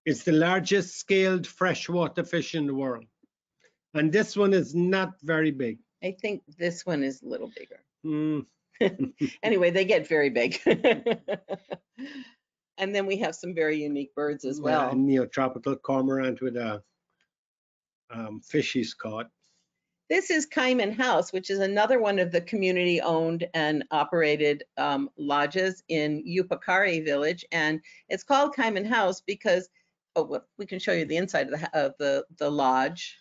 It's the largest scaled freshwater fish in the world. And this one is not very big. I think this one is a little bigger. Mm. Anyway, they get very big. And then we have some very unique birds as well. Yeah, neotropical cormorant with a fish he's caught. This is Caiman House, which is another one of the community-owned and operated lodges in Yupakari village. And it's called Caiman House because, we can show you the inside of the lodge.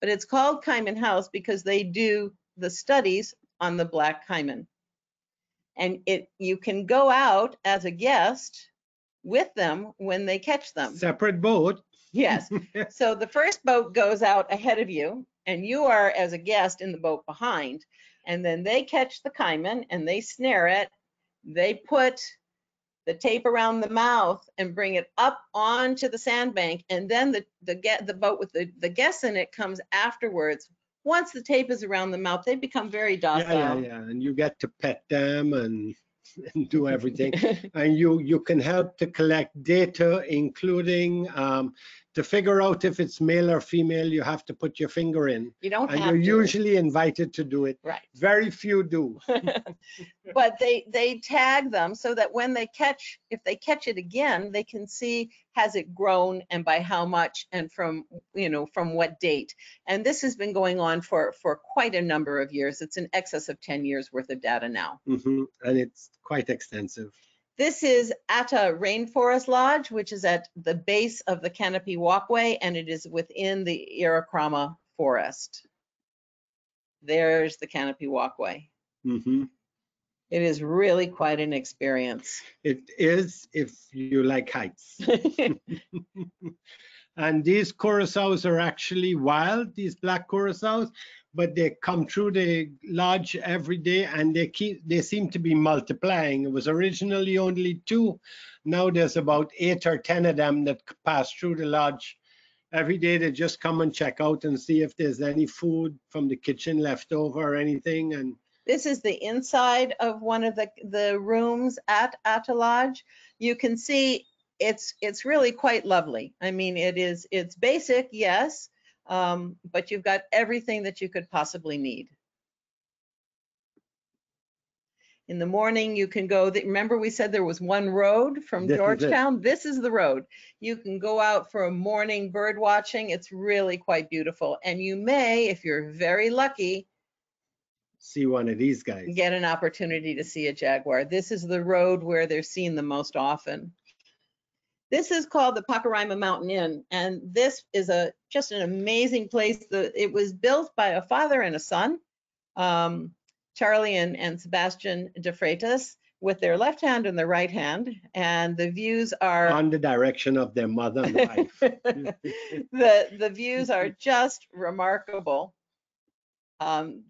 But it's called Caiman House because they do the studies on the black caiman. And you can go out as a guest with them when they catch them. Separate boat. Yes. So the first boat goes out ahead of you, and you are as a guest in the boat behind. And then they catch the caiman and they snare it. They put the tape around the mouth and bring it up onto the sandbank, and then the boat with the guests in it comes afterwards. Once the tape is around the mouth, they become very docile. Yeah, and you get to pet them and do everything. And you can help to collect data, including to figure out if it's male or female. You have to put your finger in. You don't and have to. you're usually invited to do it. Right. Very few do. But they tag them so that when they catch, if they catch it again, they can see has it grown and by how much and from what date. And this has been going on for quite a number of years. It's in excess of 10 years worth of data now. And it's quite extensive. This is Atta Rainforest Lodge, which is at the base of the Canopy Walkway, and it is within the Irrakrama Forest. There's the Canopy Walkway. It is really quite an experience. It is if you like heights. And these curassows are actually wild, these black curassows, but they come through the lodge every day and they seem to be multiplying. It was originally only 2. Now there's about 8 or 10 of them that pass through the lodge. Every day they just come and check out and see if there's any food from the kitchen left over or anything. And this is the inside of one of the rooms at Atta Lodge. You can see it's really quite lovely. I mean, it's basic, yes, but you've got everything that you could possibly need. In the morning, you can go, remember we said there was one road from Georgetown? This is the road. You can go out for a morning bird watching. It's really quite beautiful. And you may, if you're very lucky, see one of these guys. Get an opportunity to see a jaguar. This is the road where they're seen the most often. This is called the Pacaraima Mountain Inn, and this is just an amazing place. It was built by a father and a son, Charlie and Sebastian de Freitas, with their left hand and their right hand, and the views are on the direction of their mother and wife. the views are just remarkable.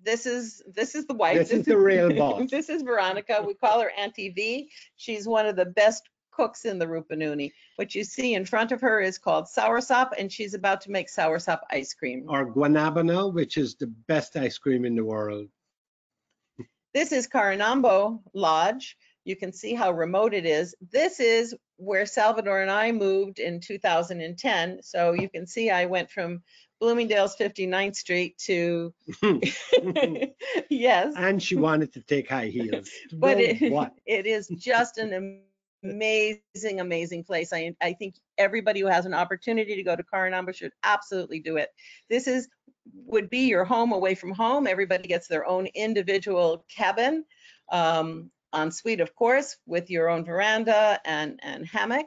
This is the wife. This is the real boss. This is Veronica. We call her Auntie V. She's one of the best cooks in the Rupununi. What you see in front of her is called soursop, and she's about to make soursop ice cream. Or guanabana, which is the best ice cream in the world. This is Caranambo Lodge. You can see how remote it is. This is where Salvador and I moved in 2010. So you can see I went from Bloomingdale's 59th Street to, yes. And she wanted to take high heels. But What? it is just an amazing, amazing place. I think everybody who has an opportunity to go to Caranambo should absolutely do it. This would be your home away from home. Everybody gets their own individual cabin, en suite, of course, with your own veranda and hammock.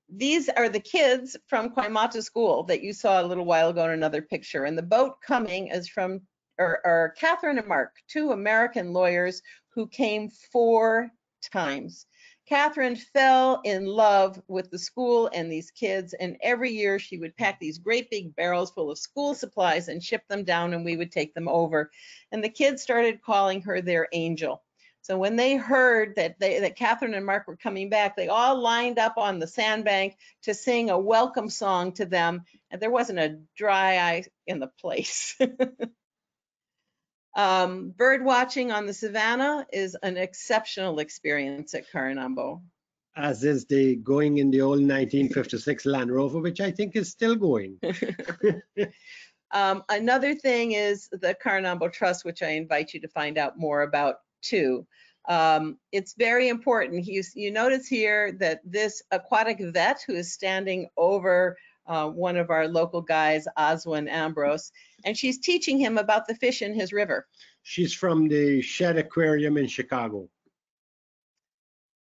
These are the kids from Kwaimata School that you saw a little while ago in another picture. And the boat coming is from are Catherine and Mark, two American lawyers who came 4 times. Catherine fell in love with the school and these kids, and every year she would pack these great big barrels full of school supplies and ship them down, and we would take them over. And the kids started calling her their angel. So when they heard that Catherine and Mark were coming back, they all lined up on the sandbank to sing a welcome song to them, and there wasn't a dry eye in the place. Bird watching on the Savannah is an exceptional experience at Caranambo. As is the going in the old 1956 Land Rover, which I think is still going. Another thing is the Caranambo Trust, which I invite you to find out more about too. It's very important. You notice here that this aquatic vet who is standing over one of our local guys, Oswin Ambrose, and she's teaching him about the fish in his river. She's from the Shed Aquarium in Chicago.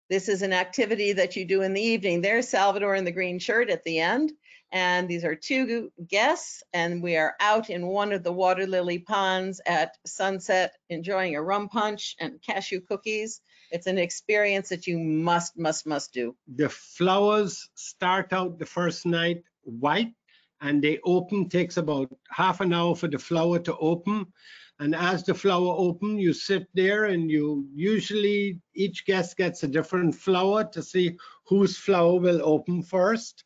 This is an activity that you do in the evening. There's Salvador in the green shirt at the end, and these are 2 guests, and we are out in one of the water lily ponds at sunset, enjoying a rum punch and cashew cookies. It's an experience that you must do. The flowers start out the first night white, and they open. Takes about half an hour for the flower to open. And as the flower open, you sit there, and you usually each guest gets a different flower to see whose flower will open first.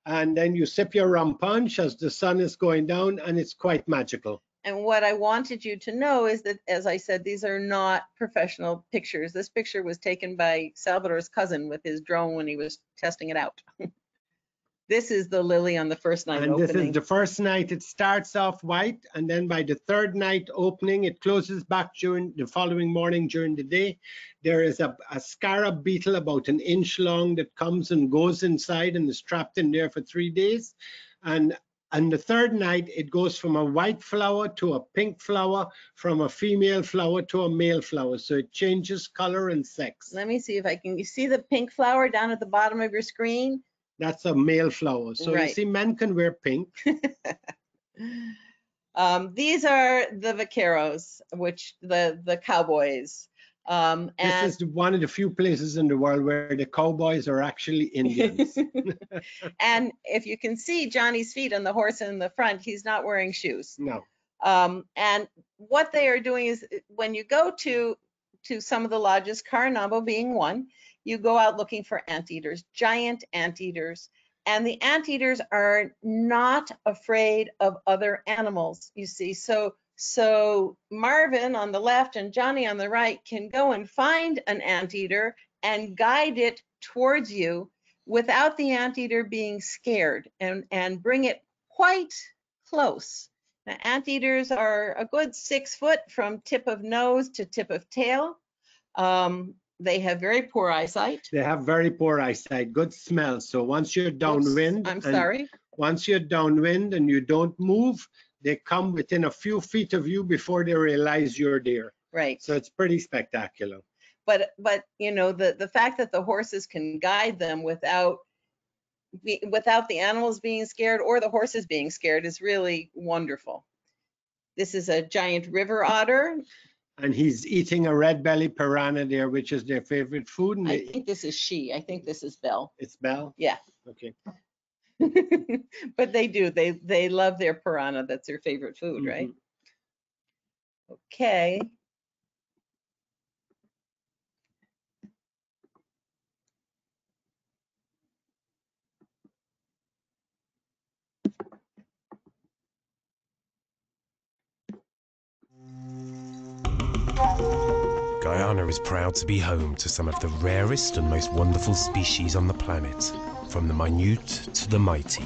And then you sip your rum punch as the sun is going down, and it's quite magical. And what I wanted you to know is that, as I said, these are not professional pictures. This picture was taken by Salvador's cousin with his drone when he was testing it out. This is the lily on the first night opening. And this is the first night. It starts off white, and then by the 3rd night opening, it closes back during the following morning during the day. There is a scarab beetle about 1 inch long that comes and goes inside and is trapped in there for 3 days. And on the 3rd night, it goes from a white flower to a pink flower, from a female flower to a male flower. So it changes color and sex. Let me see if I can, you see the pink flower down at the bottom of your screen? That's a male flower. So right. You see, men can wear pink. These are the vaqueros, which the cowboys. And this is one of the few places in the world where the cowboys are actually Indians. And if you can see Johnny's feet on the horse in the front, he's not wearing shoes. No. And what they are doing is, when you go to some of the lodges, Caranambo being one, you go out looking for anteaters, giant anteaters. And the anteaters are not afraid of other animals, you see. So Marvin on the left and Johnny on the right can go and find an anteater and guide it towards you without the anteater being scared, and bring it quite close. Now, anteaters are a good 6 foot from tip of nose to tip of tail. They have very poor eyesight. They have very poor eyesight, good smell. So once you're downwind, once you're downwind and you don't move, they come within a few feet of you before they realize you're there. Right. So it's pretty spectacular. But you know, the fact that the horses can guide them without the animals being scared or the horses being scared is really wonderful. This is a giant river otter. And he's eating a red belly piranha there, which is their favorite food. And I think this is she. I think this is Belle. it's Belle? Yeah. Okay. But they love their piranha. That's their favorite food, right? Okay. Guyana is proud to be home to some of the rarest and most wonderful species on the planet. From the minute to the mighty.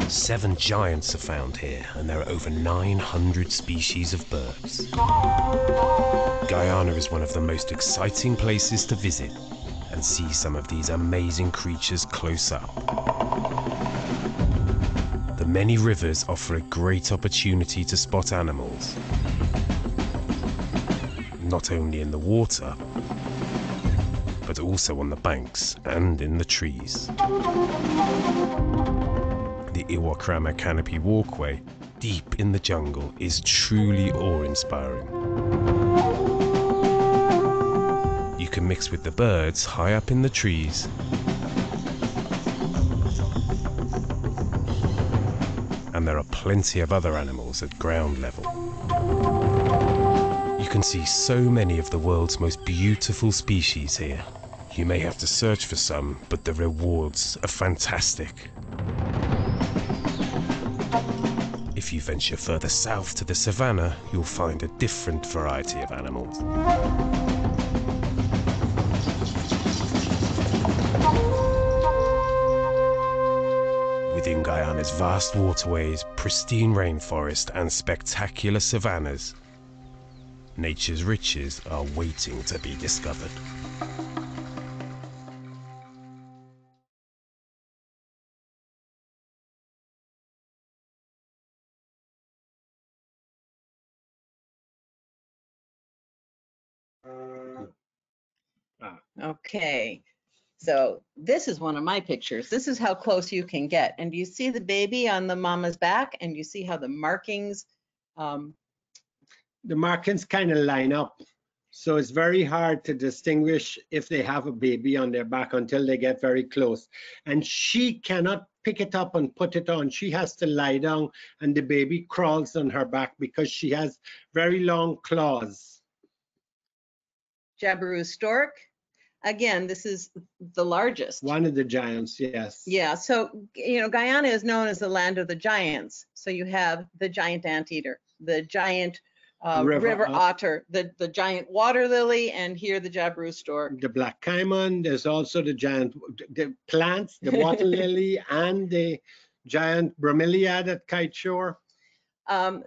7 giants are found here, and there are over 900 species of birds. Guyana is one of the most exciting places to visit and see some of these amazing creatures close up. The many rivers offer a great opportunity to spot animals, not only in the water, but also on the banks and in the trees. The Iwakrama Canopy Walkway, deep in the jungle, is truly awe-inspiring. You can mix with the birds high up in the trees, and there are plenty of other animals at ground level. You can see so many of the world's most beautiful species here. You may have to search for some, but the rewards are fantastic. If you venture further south to the savannah, you'll find a different variety of animals. Within Guyana's vast waterways, pristine rainforest, and spectacular savannas, nature's riches are waiting to be discovered. Okay. So this is one of my pictures. This is how close you can get. And you see the baby on the mama's back, and you see how the markings. The markings kind of line up. So it's very hard to distinguish if they have a baby on their back until they get very close. And she cannot pick it up and put it on. She has to lie down, and the baby crawls on her back because she has very long claws. Jabiru Stork. Again, this is the largest. One of the giants, yes. Yeah, so, you know, Guyana is known as the land of the giants. So you have the giant anteater, the giant river otter, the giant water lily, and here the Jabiru stork. The black caiman. There's also the giant the plants, the water lily, and the giant bromeliad at Kite Shore.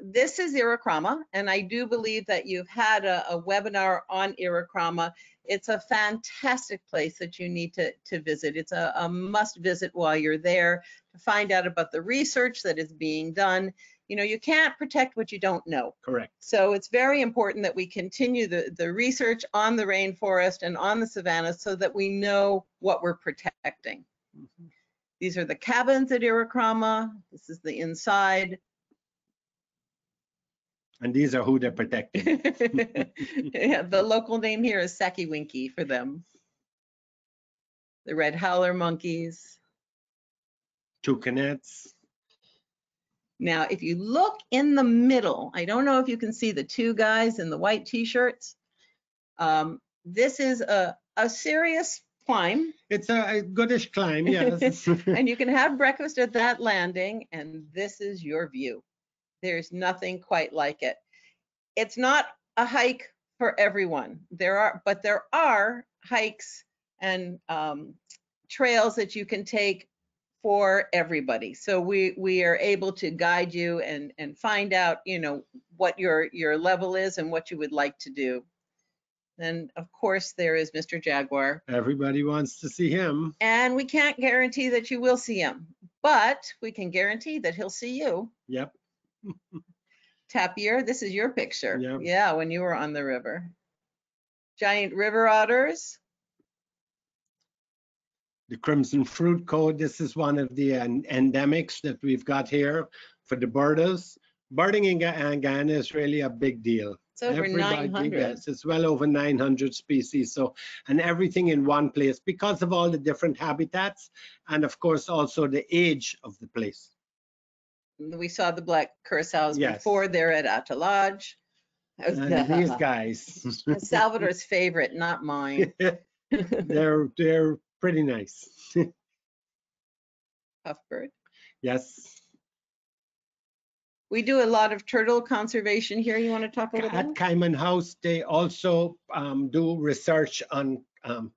This is Iwakrama, and I do believe that you've had a webinar on Iwakrama. It's a fantastic place that you need to visit. It's a must visit while you're there to find out about the research that is being done. You know, you can't protect what you don't know. Correct. So it's very important that we continue the research on the rainforest and on the savannas so that we know what we're protecting. Mm-hmm. These are the cabins at Iwakrama. This is the inside. And these are who they're protecting. Yeah, the local name here is Sakiwinki for them. The red howler monkeys. Toucanets. Now, if you look in the middle, I don't know if you can see the two guys in the white t-shirts. This is a serious climb. It's a goodish climb, yes. And you can have breakfast at that landing, and this is your view. There's nothing quite like it. It's not a hike for everyone. There are hikes and trails that you can take for everybody. So we are able to guide you and find out, you know, what your level is and what you would like to do. Then of course there is Mr. Jaguar. Everybody wants to see him. And we can't guarantee that you will see him, but we can guarantee that he'll see you. Yep. Tapir, this is your picture. Yep. Yeah, when you were on the river. Giant river otters. The crimson fruit code. This is one of the endemics that we've got here for the birders. Birding in Guyana is really a big deal. It's over 900. Yes, it's well over 900 species. So, and everything in one place because of all the different habitats and of course also the age of the place. We saw the black curassows Yes. before. They're at Atalaj. And these guys. Salvador's favorite, not mine. they're pretty nice. Puffbird. Yes. We do a lot of turtle conservation here. You want to talk a little At bit? Caiman House, they also do research on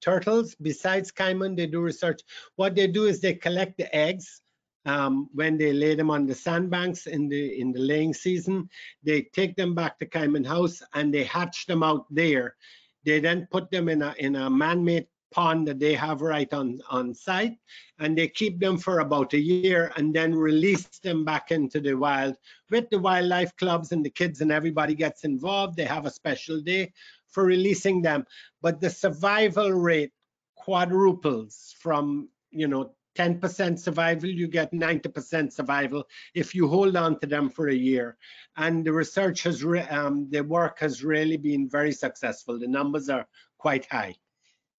turtles. Besides Caiman, they do research. What they do is they collect the eggs when they lay them on the sandbanks in the laying season. They take them back to Caiman House and they hatch them out there. They then put them in a man-made pond that they have right on site, and they keep them for about a year and then release them back into the wild with the wildlife clubs, and the kids and everybody gets involved. They have a special day for releasing them, but the survival rate quadruples from 10% survival, you get 90% survival if you hold on to them for a year. And the research the work has really been very successful. The numbers are quite high.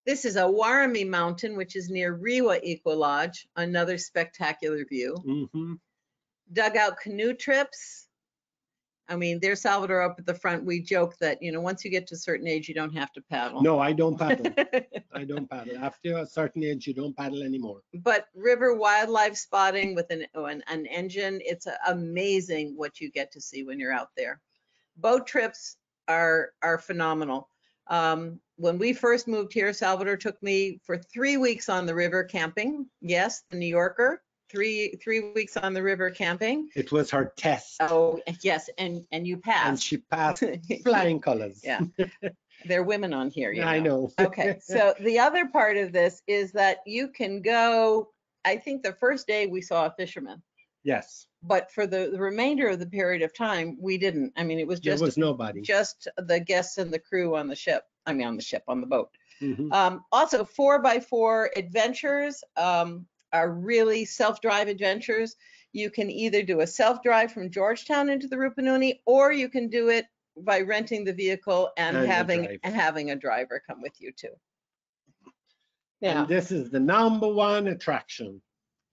This is a Warami Mountain, which is near Rewa Eco Lodge, another spectacular view. Mm-hmm. Dugout canoe trips. I mean, there's Salvador up at the front. We joke that, once you get to a certain age, you don't have to paddle. No, I don't paddle. I don't paddle. After a certain age, you don't paddle anymore. But river wildlife spotting with an engine, it's amazing what you get to see when you're out there. Boat trips are phenomenal. When we first moved here, Salvador took me for 3 weeks on the river camping. Yes, the New Yorker, three weeks on the river camping. It was her test. Oh, yes, and you passed. And she passed flying colors. Yeah, there are women on here. I know. Okay, so the other part of this is that you can go, I think the first day we saw a fisherman. Yes. But for the remainder of the period of time, we didn't. I mean, it was just there was nobody. Just the guests and the crew on the ship. I mean, on the boat. Mm-hmm. Also, 4x4 adventures are really self-drive adventures. You can either do a self-drive from Georgetown into the Rupununi, or you can do it by renting the vehicle and having a driver come with you too. Yeah. And this is the #1 attraction.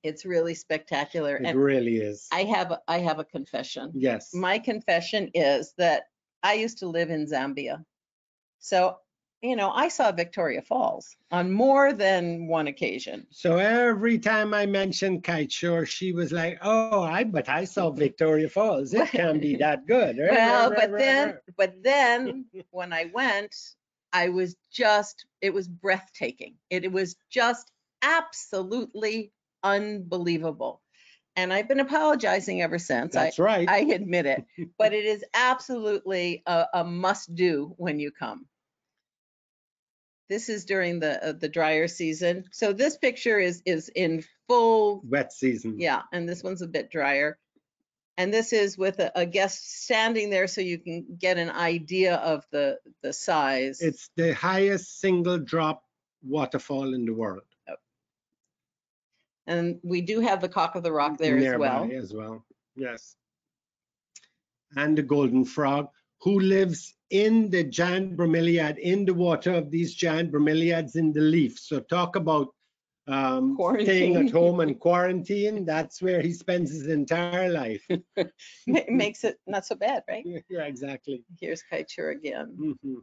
It's really spectacular. It really is. I have a confession. Yes. My confession is that I used to live in Zambia. So, I saw Victoria Falls on more than one occasion. So every time I mentioned Kiteshore, she was like, "Oh, but I saw Victoria Falls. It can't be that good." Well, but then when I went, it was breathtaking. It was just absolutely unbelievable. And I've been apologizing ever since. That's right. I admit it, but it is absolutely a must do when you come. This is during the drier season. So this picture is in full wet season. Yeah, and this one's a bit drier. And this is with a guest standing there so you can get an idea of the size. It's the highest single drop waterfall in the world. And we do have the Cock of the Rock there nearby as well. Yes. And the golden frog, who lives in the giant bromeliad, in the water of these giant bromeliads in the leaf. So talk about staying at home and quarantine. That's where he spends his entire life. Makes it not so bad, right? Yeah, exactly. Here's Kiteshore again. Mm-hmm.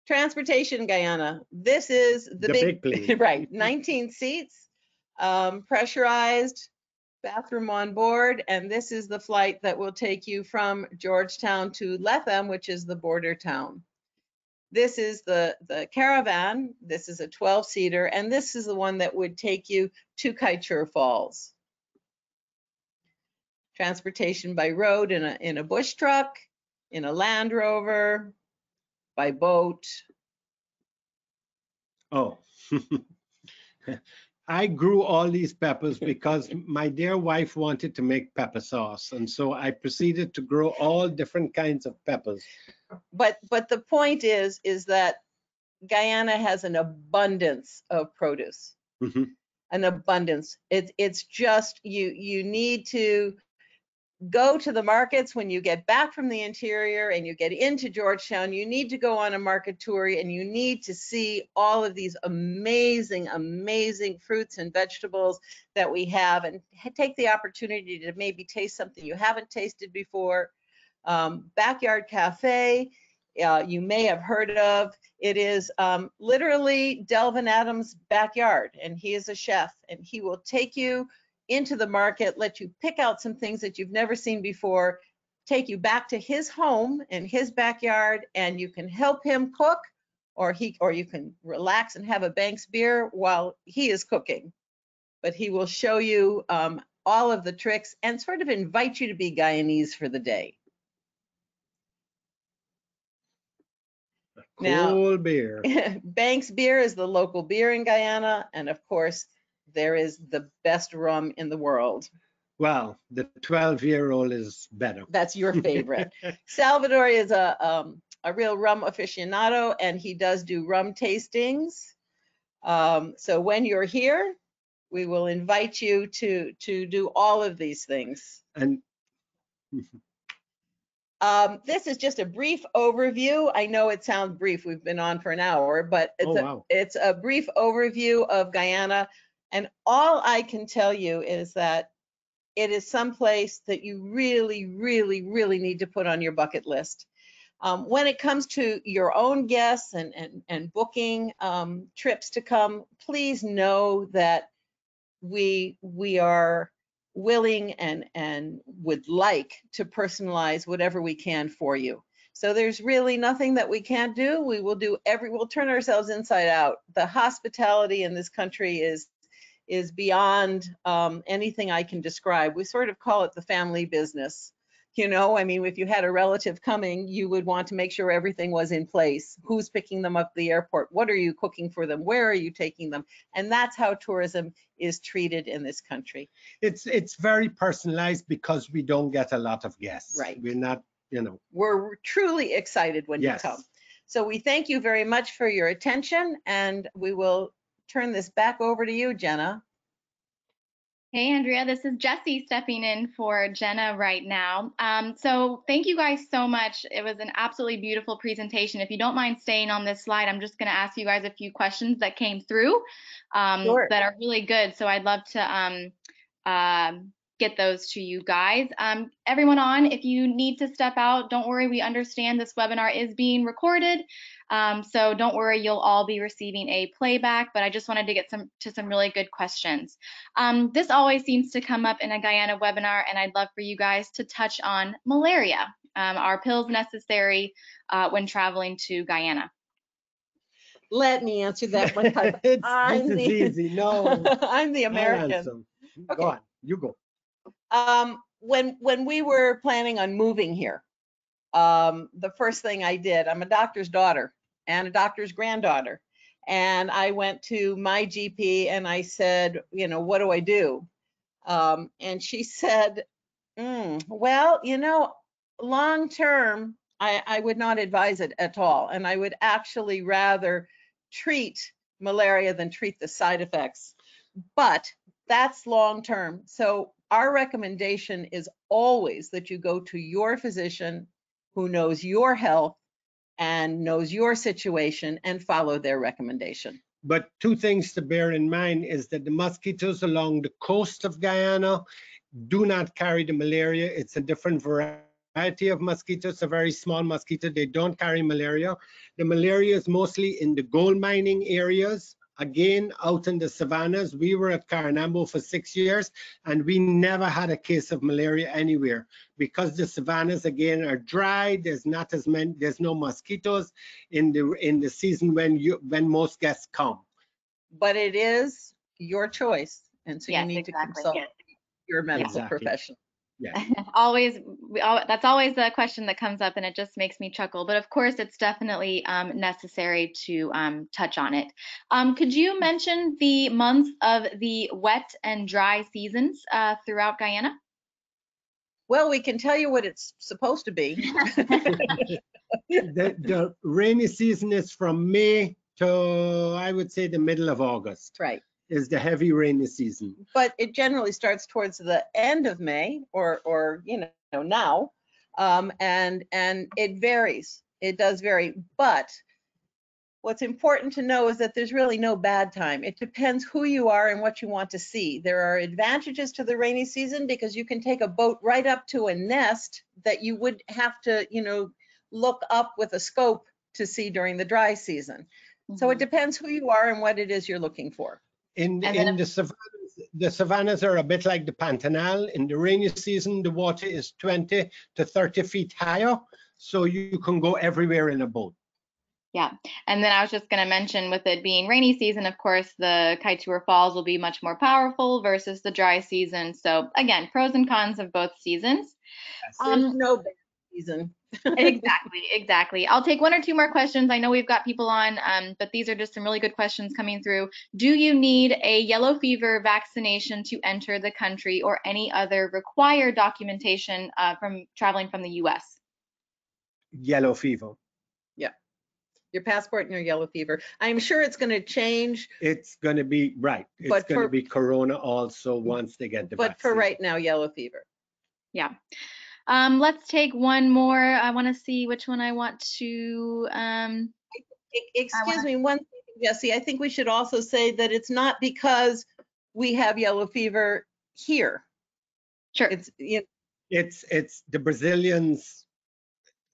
Transportation Guyana. This is the big plane. Right, 19 seats, pressurized, bathroom on board, and this is the flight that will take you from Georgetown to Lethem, which is the border town. This is the caravan. This is a 12-seater, and this is the one that would take you to Kiteshore Falls. Transportation by road in a bush truck, in a Land Rover, by boat. Oh, I grew all these peppers because my dear wife wanted to make pepper sauce. And so I proceeded to grow all different kinds of peppers. But the point is that Guyana has an abundance of produce, mm-hmm. an abundance. It's just, you need to go to the markets when you get back from the interior and you get into Georgetown. You need to go on a market tour, and you need to see all of these amazing, amazing fruits and vegetables that we have, and take the opportunity to maybe taste something you haven't tasted before. Backyard Cafe, you may have heard of. It is literally Delvin Adams' backyard, and he is a chef, and he will take you into the market, let you pick out some things that you've never seen before, take you back to his home and his backyard, and you can help him cook, or you can relax and have a Banks beer while he is cooking. But he will show you all of the tricks and sort of invite you to be Guyanese for the day. Cool beer. Banks beer is the local beer in Guyana, and of course, there is the best rum in the world. Well, the 12-year-old is better. That's your favorite. Salvador is a real rum aficionado, and he does do rum tastings. So when you're here, we will invite you to do all of these things. And this is just a brief overview. I know it sounds brief. We've been on for an hour, but it's a brief overview of Guyana. And all I can tell you is that it is someplace that you really, really, really need to put on your bucket list. When it comes to your own guests and booking trips to come, please know that we are willing and would like to personalize whatever we can for you. So there's really nothing that we can't do. We will do we'll turn ourselves inside out. The hospitality in this country is beyond anything I can describe. We sort of call it the family business. You know, I mean, if you had a relative coming, you would want to make sure everything was in place. Who's picking them up at the airport? What are you cooking for them? Where are you taking them? And that's how tourism is treated in this country. It's very personalized because we don't get a lot of guests. Right. We're not, you know. We're truly excited when you come. So we thank you very much for your attention, and we will turn this back over to you, Jenna. Hey, Andrea, this is Jessie stepping in for Jenna right now. So thank you guys so much. It was an absolutely beautiful presentation. If you don't mind staying on this slide, I'm just going to ask you guys a few questions that came through Sure. that are really good. So I'd love to get those to you guys. Everyone on, if you need to step out, don't worry. We understand this webinar is being recorded. So don't worry, you'll all be receiving a playback, but I just wanted to get to some really good questions. This always seems to come up in a Guyana webinar, and I'd love for you guys to touch on malaria. Are pills necessary when traveling to Guyana? Let me answer that one time. This is easy. No. I'm the American. Okay. Go on, you go. When we were planning on moving here, the first thing I did, I'm a doctor's daughter and a doctor's granddaughter, and I went to my GP and I said, you know, what do I do? And she said, well, you know, long term, I would not advise it at all, and I would actually rather treat malaria than treat the side effects. But that's long term. So our recommendation is always that you go to your physician who knows your health and knows your situation and follow their recommendation. But two things to bear in mind is that the mosquitoes along the coast of Guyana do not carry the malaria. It's a different variety of mosquitoes, a very small mosquito. They don't carry malaria. The malaria is mostly in the gold mining areas. Again, out in the savannas. We were at Caranambo for 6 years, and we never had a case of malaria anywhere because the savannas again are dry. There's not as many. There's no mosquitoes in the season when most guests come. But it is your choice, and so yes, you need exactly. to consult your medical professional. Yeah. That's always the question that comes up, and it just makes me chuckle. But of course, it's definitely necessary to touch on it. Could you mention the months of the wet and dry seasons throughout Guyana? Well, we can tell you what it's supposed to be. The rainy season is from May to, I would say, the middle of August. Right. is the heavy rainy season. But it generally starts towards the end of May or you know, now. And it varies. It does vary. But what's important to know is that there's really no bad time. It depends who you are and what you want to see. There are advantages to the rainy season because you can take a boat right up to a nest that you would have to, you know, look up with a scope to see during the dry season. So it depends who you are and what it is you're looking for. In the savannas are a bit like the Pantanal. In the rainy season, the water is 20 to 30 feet higher, so you can go everywhere in a boat. Yeah, and then I was just going to mention, with it being rainy season, of course, the Kaieteur Falls will be much more powerful versus the dry season. So again, pros and cons of both seasons. There's no bad season. Exactly. I'll take one or two more questions. I know we've got people on, but these are just some really good questions coming through. Do you need a yellow fever vaccination to enter the country or any other required documentation from traveling from the U.S.? Yellow fever. Yeah. Your passport and your yellow fever. I'm sure it's going to change. It's going to be, right. It's going to be corona also once they get the vaccine. But for right now, yellow fever. Yeah. Let's take one more. I want to see which one I want to. Excuse me, one thing, Jesse. I think we should also say that it's not because we have yellow fever here. Sure. It's, you know, it's the Brazilians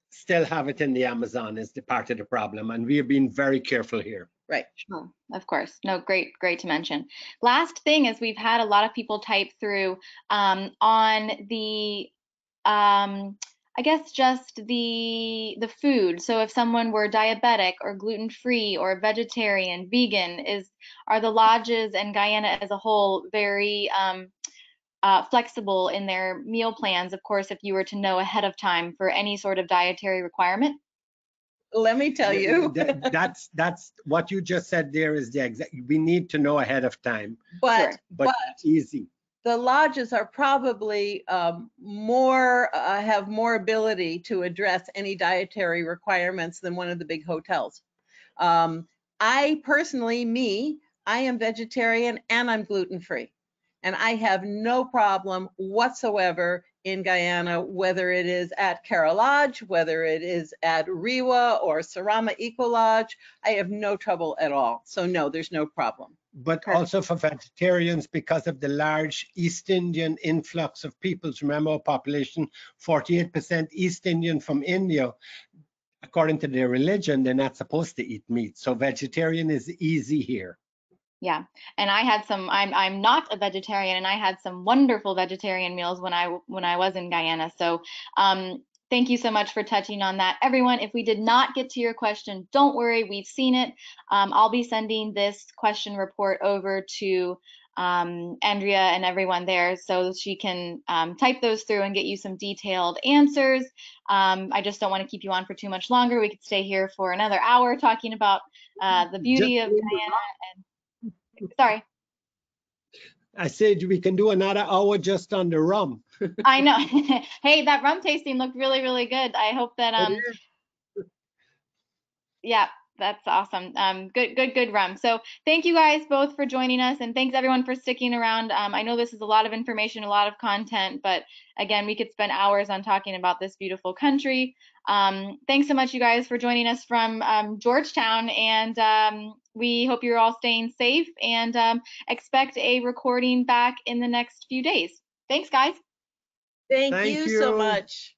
still have it in the Amazon is the part of the problem, and we have been very careful here. Right. Oh, of course. No, great to mention. Last thing is we've had a lot of people type through on the I guess just the food. So if someone were diabetic or gluten-free or vegetarian, vegan, are the lodges and Guyana as a whole very flexible in their meal plans, of course, if you were to know ahead of time for any sort of dietary requirement? Let me tell you. That's what you just said there is the exact, we need to know ahead of time. But it's easy. The lodges are probably have more ability to address any dietary requirements than one of the big hotels. I personally, I am vegetarian and I'm gluten-free. And I have no problem whatsoever in Guyana, whether it is at Cara Lodge, whether it is at Rewa or Sarama Eco Lodge. I have no trouble at all. So no, there's no problem. But also for vegetarians, because of the large East Indian influx of peoples. Remember, our population, 48% East Indian from India. According to their religion, they're not supposed to eat meat. So vegetarian is easy here. Yeah, and I had some. I'm not a vegetarian, and I had some wonderful vegetarian meals when I was in Guyana. So thank you so much for touching on that, everyone. If we did not get to your question, don't worry, we've seen it. I'll be sending this question report over to Andrea and everyone there, so she can type those through and get you some detailed answers. I just don't want to keep you on for too much longer. We could stay here for another hour talking about the beauty of Guyana. Sorry. I said we can do another hour just on the rum. I know. Hey, that rum tasting looked really, really good. I hope that yeah, that's awesome. Good rum. So thank you guys both for joining us, and thanks everyone for sticking around. I know this is a lot of information, a lot of content, but again, we could spend hours on talking about this beautiful country. Thanks so much, you guys, for joining us from Georgetown, and we hope you're all staying safe, and expect a recording back in the next few days. Thanks, guys. Thank you so much.